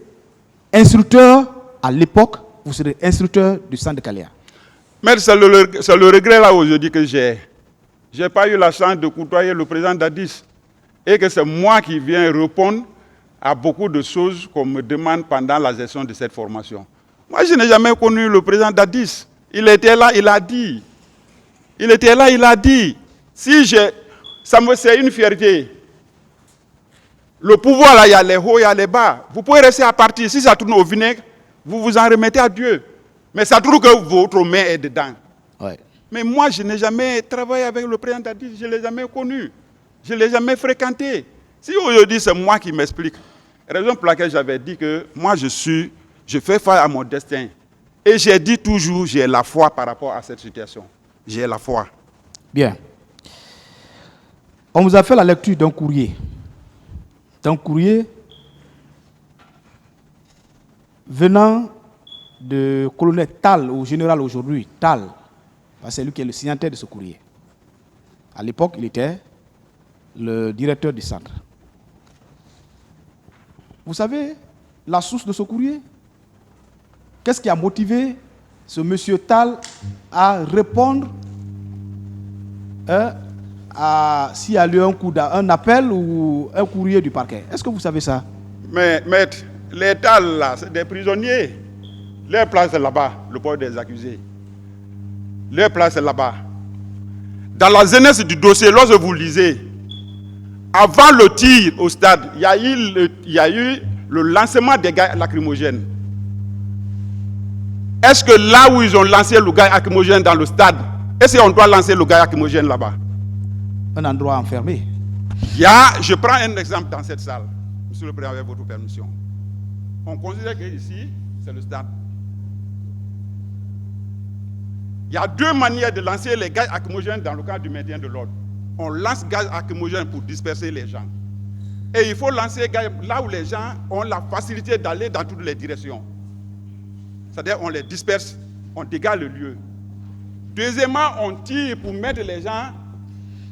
instructeur à l'époque, vous serez instructeur du centre de Kaléa? Mais c'est le regret là aujourd'hui que j'ai. Je n'ai pas eu la chance de côtoyer le président Dadis et que c'est moi qui viens répondre à beaucoup de choses qu'on me demande pendant la gestion de cette formation. Moi, je n'ai jamais connu le président Dadis. Il était là, il a dit. Il était là, il a dit. C'est une fierté. Le pouvoir, là, il y a les hauts, il y a les bas. Vous pouvez rester à partir. Si ça tourne au vinaigre, vous vous en remettez à Dieu. Mais ça trouve que votre main est dedans. Ouais. Mais moi, je n'ai jamais travaillé avec le président Dadis. Je ne l'ai jamais connu. Je ne l'ai jamais fréquenté. Si aujourd'hui, c'est moi qui m'explique. Raison pour laquelle j'avais dit que moi, je fais face à mon destin. Et j'ai dit toujours, j'ai la foi par rapport à cette situation. J'ai la foi. Bien. On vous a fait la lecture d'un courrier. D'un courrier venant de colonel Tal, au général aujourd'hui, Tal. C'est lui qui est le signataire de ce courrier. À l'époque, il était le directeur du centre. Vous savez la source de ce courrier? Qu'est-ce qui a motivé ce monsieur Tal à répondre s'il y a eu un appel ou un courrier du parquet? Est-ce que vous savez ça? Mais maître, les Tal là, c'est des prisonniers. Leur place est là-bas, le port des accusés. Leur place est là-bas. Dans la jeunesse du dossier, lorsque vous lisez, avant le tir au stade, il y a eu le lancement des gaz lacrymogènes. Est-ce que là où ils ont lancé le gaz lacrymogène dans le stade, est-ce qu'on doit lancer le gaz lacrymogène là-bas? Un endroit enfermé. Je prends un exemple dans cette salle, Monsieur le Président, avec votre permission. On considère que ici, c'est le stade. Il y a deux manières de lancer les gaz lacrymogènes dans le cadre du maintien de l'ordre. On lance gaz lacrymogène pour disperser les gens. Et il faut lancer gaz là où les gens ont la facilité d'aller dans toutes les directions. C'est-à-dire on les disperse, on dégage le lieu. Deuxièmement, on tire pour mettre les gens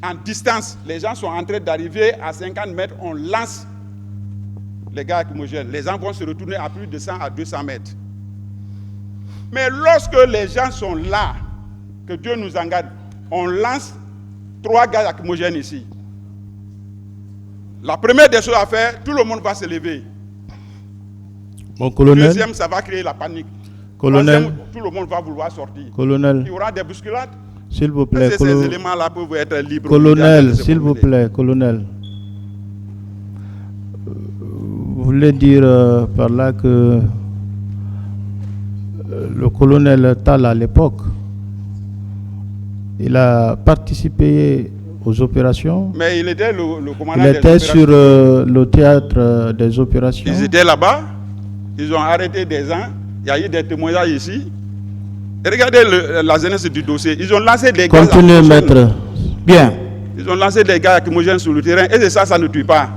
en distance. Les gens sont en train d'arriver à 50 mètres, on lance les gaz lacrymogènes. Les gens vont se retourner à plus de 100 à 200 mètres. Mais lorsque les gens sont là, que Dieu nous en garde, on lance 3 gaz lacrymogènes ici. La première des choses à faire, tout le monde va se lever. Bon, colonel. Deuxième, ça va créer la panique. Colonel. Troisième, tout le monde va vouloir sortir. Colonel. Il y aura des bousculades. S'il vous plaît. Ces éléments-là peuvent être libres. Colonel, s'il vous plaît, colonel. Vous voulez dire par là que le colonel Tal à l'époque, il a participé aux opérations. Mais il était le commandant. Il était sur le théâtre des opérations. Ils étaient là-bas, ils ont arrêté des gens, il y a eu des témoignages ici. Et regardez la jeunesse du dossier, ils ont lancé des gaz lacrymogènes. Continuez, maître. Bien. Ils ont lancé des gaz lacrymogènes sur le terrain, et ça ne tue pas.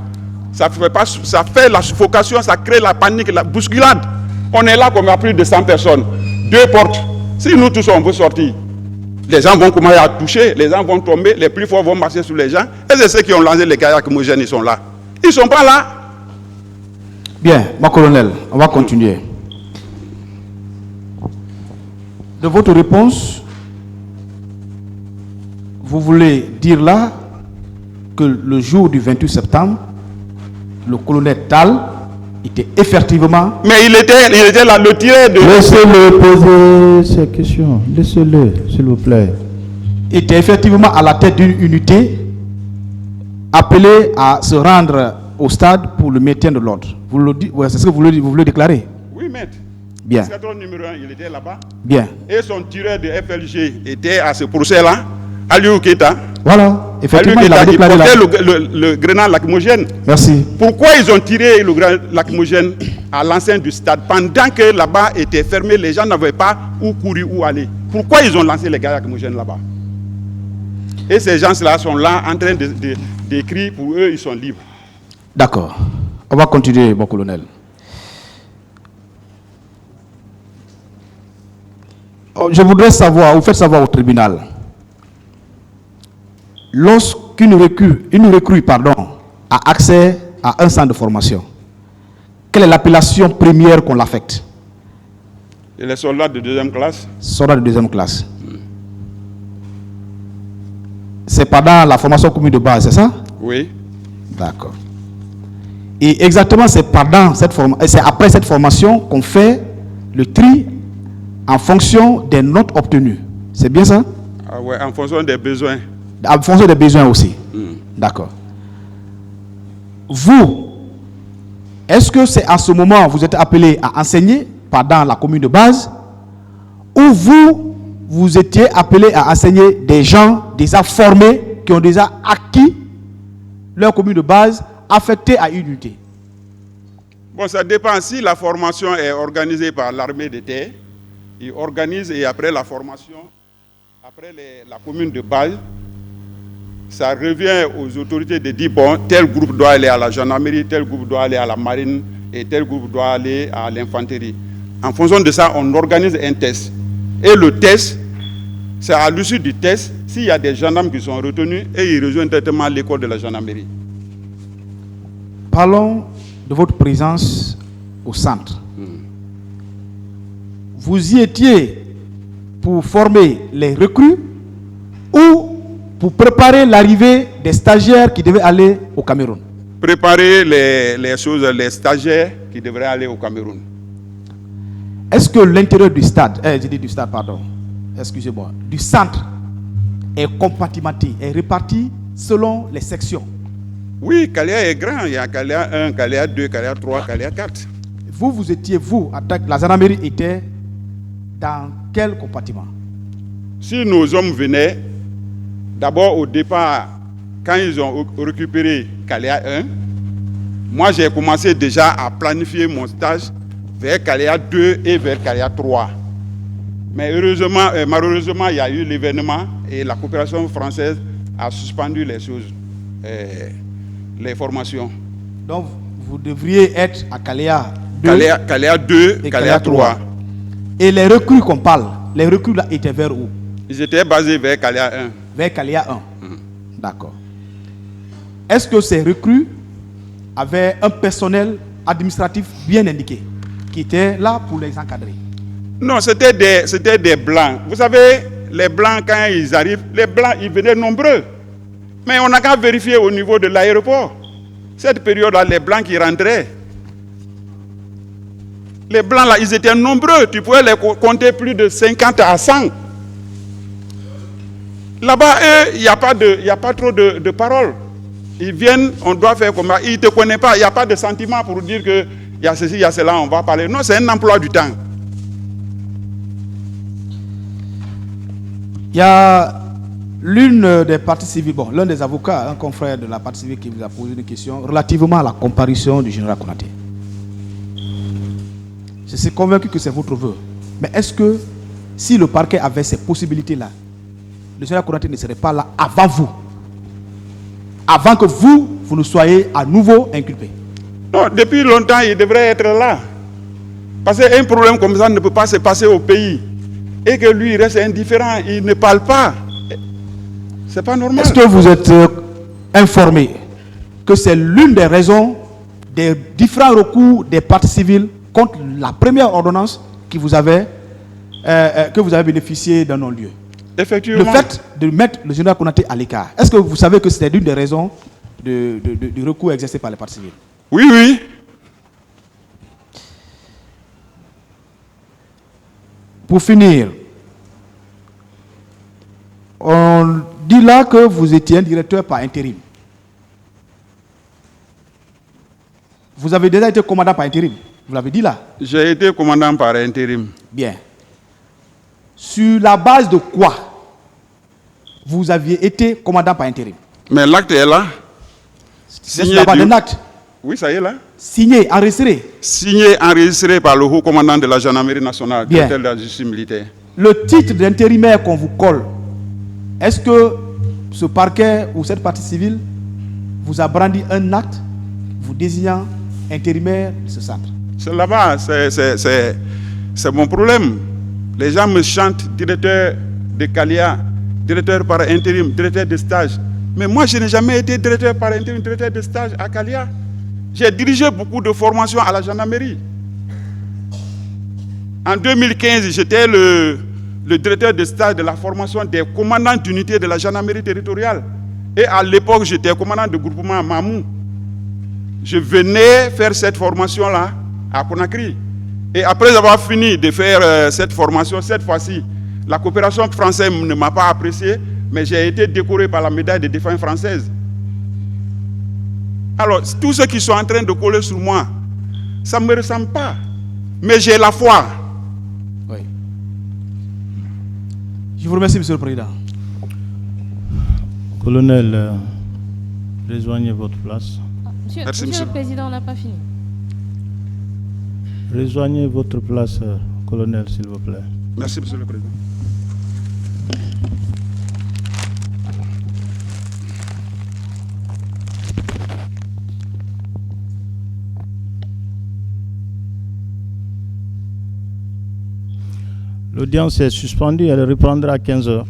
Ça fait la suffocation, ça crée la panique, la bousculade. On est là comme il y a plus de 100 personnes. 2 portes. Si nous tous on veut sortir, les gens vont commencer à toucher, les gens vont tomber, les plus forts vont marcher sur les gens. Et c'est ceux qui ont lancé les gaz lacrymogènes, ils sont là. Ils ne sont pas là. Bien, mon colonel, on va continuer. De votre réponse, vous voulez dire là que le jour du 28 septembre, le colonel Tal était effectivement... Mais il était là, le tireur de... Laissez-le poser ces questions. Laissez-le, s'il vous plaît. Il était effectivement à la tête d'une unité appelée à se rendre au stade pour le maintien de l'ordre. C'est ce que vous voulez déclarer? Oui, maître. Bien. Le numéro 1, il était là-bas. Bien. Et son tireur de FLG était à ce procès-là, Aliou Keita. Voilà. Effectivement, il a déclaré le grenade lacrymogène. Merci. Pourquoi ils ont tiré le grenade lacrymogène à l'enceinte du stade pendant que là-bas était fermé, les gens n'avaient pas où courir, où aller? Pourquoi ils ont lancé les gaz lacrymogènes là-bas? Et ces gens-là sont là en train d'écrire, pour eux, ils sont libres. D'accord. On va continuer, mon colonel. Je voudrais savoir, vous faites savoir au tribunal, lorsqu'une recrue a accès à un centre de formation, quelle est l'appellation première qu'on l'affecte? Et les soldats de 2e classe. Soldats de 2e classe. C'est pendant la formation commune de base, c'est ça? Oui. D'accord. Et exactement, c'est après cette formation qu'on fait le tri en fonction des notes obtenues. C'est bien ça? Ah ouais, en fonction des besoins. En fonction des besoins aussi. D'accord. Vous, est-ce que c'est à ce moment vous êtes appelé à enseigner pendant la commune de base, ou vous étiez appelé à enseigner des gens déjà formés qui ont déjà acquis leur commune de base affectée à une unité? Bon, ça dépend. Si la formation est organisée par l'armée de terre, ils organisent et après la formation, après la commune de base, ça revient aux autorités de dire, bon, tel groupe doit aller à la gendarmerie, tel groupe doit aller à la marine et tel groupe doit aller à l'infanterie. En fonction de ça, on organise un test. Et le test, c'est à l'issue du test, s'il y a des gendarmes qui sont retenus, et ils rejoignent directement l'école de la gendarmerie. Parlons de votre présence au centre. Vous y étiez pour former les recrues ou pour préparer l'arrivée des stagiaires qui devaient aller au Cameroun? Préparer les choses, les stagiaires qui devraient aller au Cameroun. Est-ce que l'intérieur du stade, excusez-moi, du centre est compartimenté, est réparti selon les sections? Oui, Kalea est grand. Il y a Kalea 1, Kalea 2, Kalea 3, Kalea 4. Vous étiez, la gendarmerie était dans quel compartiment? Si nos hommes venaient, d'abord au départ, quand ils ont récupéré Kalea 1, moi j'ai commencé déjà à planifier mon stage vers Kalea 2 et vers Kalea 3. Mais heureusement, malheureusement, il y a eu l'événement et la coopération française a suspendu les choses, les formations. Donc, vous devriez être à Kalea 2, Kalea 2 et Kalea 3. Et les recrues qu'on parle, les recrues là étaient vers où? Ils étaient basés vers Kalea 1. Vers Kalea 1. D'accord. Est-ce que ces recrues avaient un personnel administratif bien indiqué, qui était là pour les encadrer? Non, c'était des blancs. Vous savez, les blancs, quand ils arrivent, les blancs, ils venaient nombreux. Mais on n'a qu'à vérifier au niveau de l'aéroport. Cette période-là, les blancs qui rentraient, les blancs là, ils étaient nombreux. Tu pouvais les compter plus de 50 à 100. Là-bas, il n'y a pas trop de paroles. Ils viennent, on doit faire comme ça. Ils ne te connaissent pas. Il n'y a pas de sentiment pour dire qu'il y a ceci, il y a cela, on va parler. Non, c'est un emploi du temps. Il y a l'une des parties civiles, l'un des avocats, un confrère de la partie civile qui vous a posé une question relativement à la comparution du général Konaté. Je suis convaincu que c'est votre vœu. Mais est-ce que si le parquet avait ces possibilités-là, le général Konaté ne serait pas là avant vous? Avant que vous ne soyez à nouveau inculpé? Non, depuis longtemps, il devrait être là. Parce qu'un problème comme ça ne peut pas se passer au pays. Et que lui, il reste indifférent, il ne parle pas. C'est pas normal. Est-ce que vous êtes informé que c'est l'une des raisons des différents recours des parties civiles contre la première ordonnance que vous avez bénéficié d'un non-lieu? Effectivement. Le fait de mettre le général Konaté à l'écart, est-ce que vous savez que c'était l'une des raisons du recours exercé par les parties civiles? Oui, oui. Pour finir, on dit là que vous étiez un directeur par intérim. Vous avez déjà été commandant par intérim, vous l'avez dit là. J'ai été commandant par intérim. Bien. Sur la base de quoi vous aviez été commandant par intérim? Mais l'acte est là. C'est sur la base d'un acte. Oui, ça y est là. Signé, enregistré. Signé, enregistré par le haut commandant de la gendarmerie nationale, directeur de la justice militaire. Le titre d'intérimaire qu'on vous colle, est-ce que ce parquet ou cette partie civile vous a brandi un acte vous désignant intérimaire de ce centre? C'est là-bas, c'est mon problème. Les gens me chantent directeur de Kalea, directeur par intérim, directeur de stage. Mais moi, je n'ai jamais été directeur par intérim, directeur de stage à Kalea. J'ai dirigé beaucoup de formations à la gendarmerie. En 2015, j'étais le directeur de stage de la formation des commandants d'unité de la gendarmerie territoriale. Et à l'époque, j'étais commandant de groupement à Mamou. Je venais faire cette formation-là à Conakry. Et après avoir fini de faire cette formation, cette fois-ci, la coopération française ne m'a pas apprécié, mais j'ai été décoré par la médaille de défense française. Alors, tous ceux qui sont en train de coller sur moi, ça ne me ressemble pas. Mais j'ai la foi. Oui. Je vous remercie, Monsieur le Président. Colonel, rejoignez votre place. Monsieur le Président, on n'a pas fini. Rejoignez votre place, colonel, s'il vous plaît. Merci, Monsieur le Président. L'audience est suspendue, elle reprendra à 15 heures.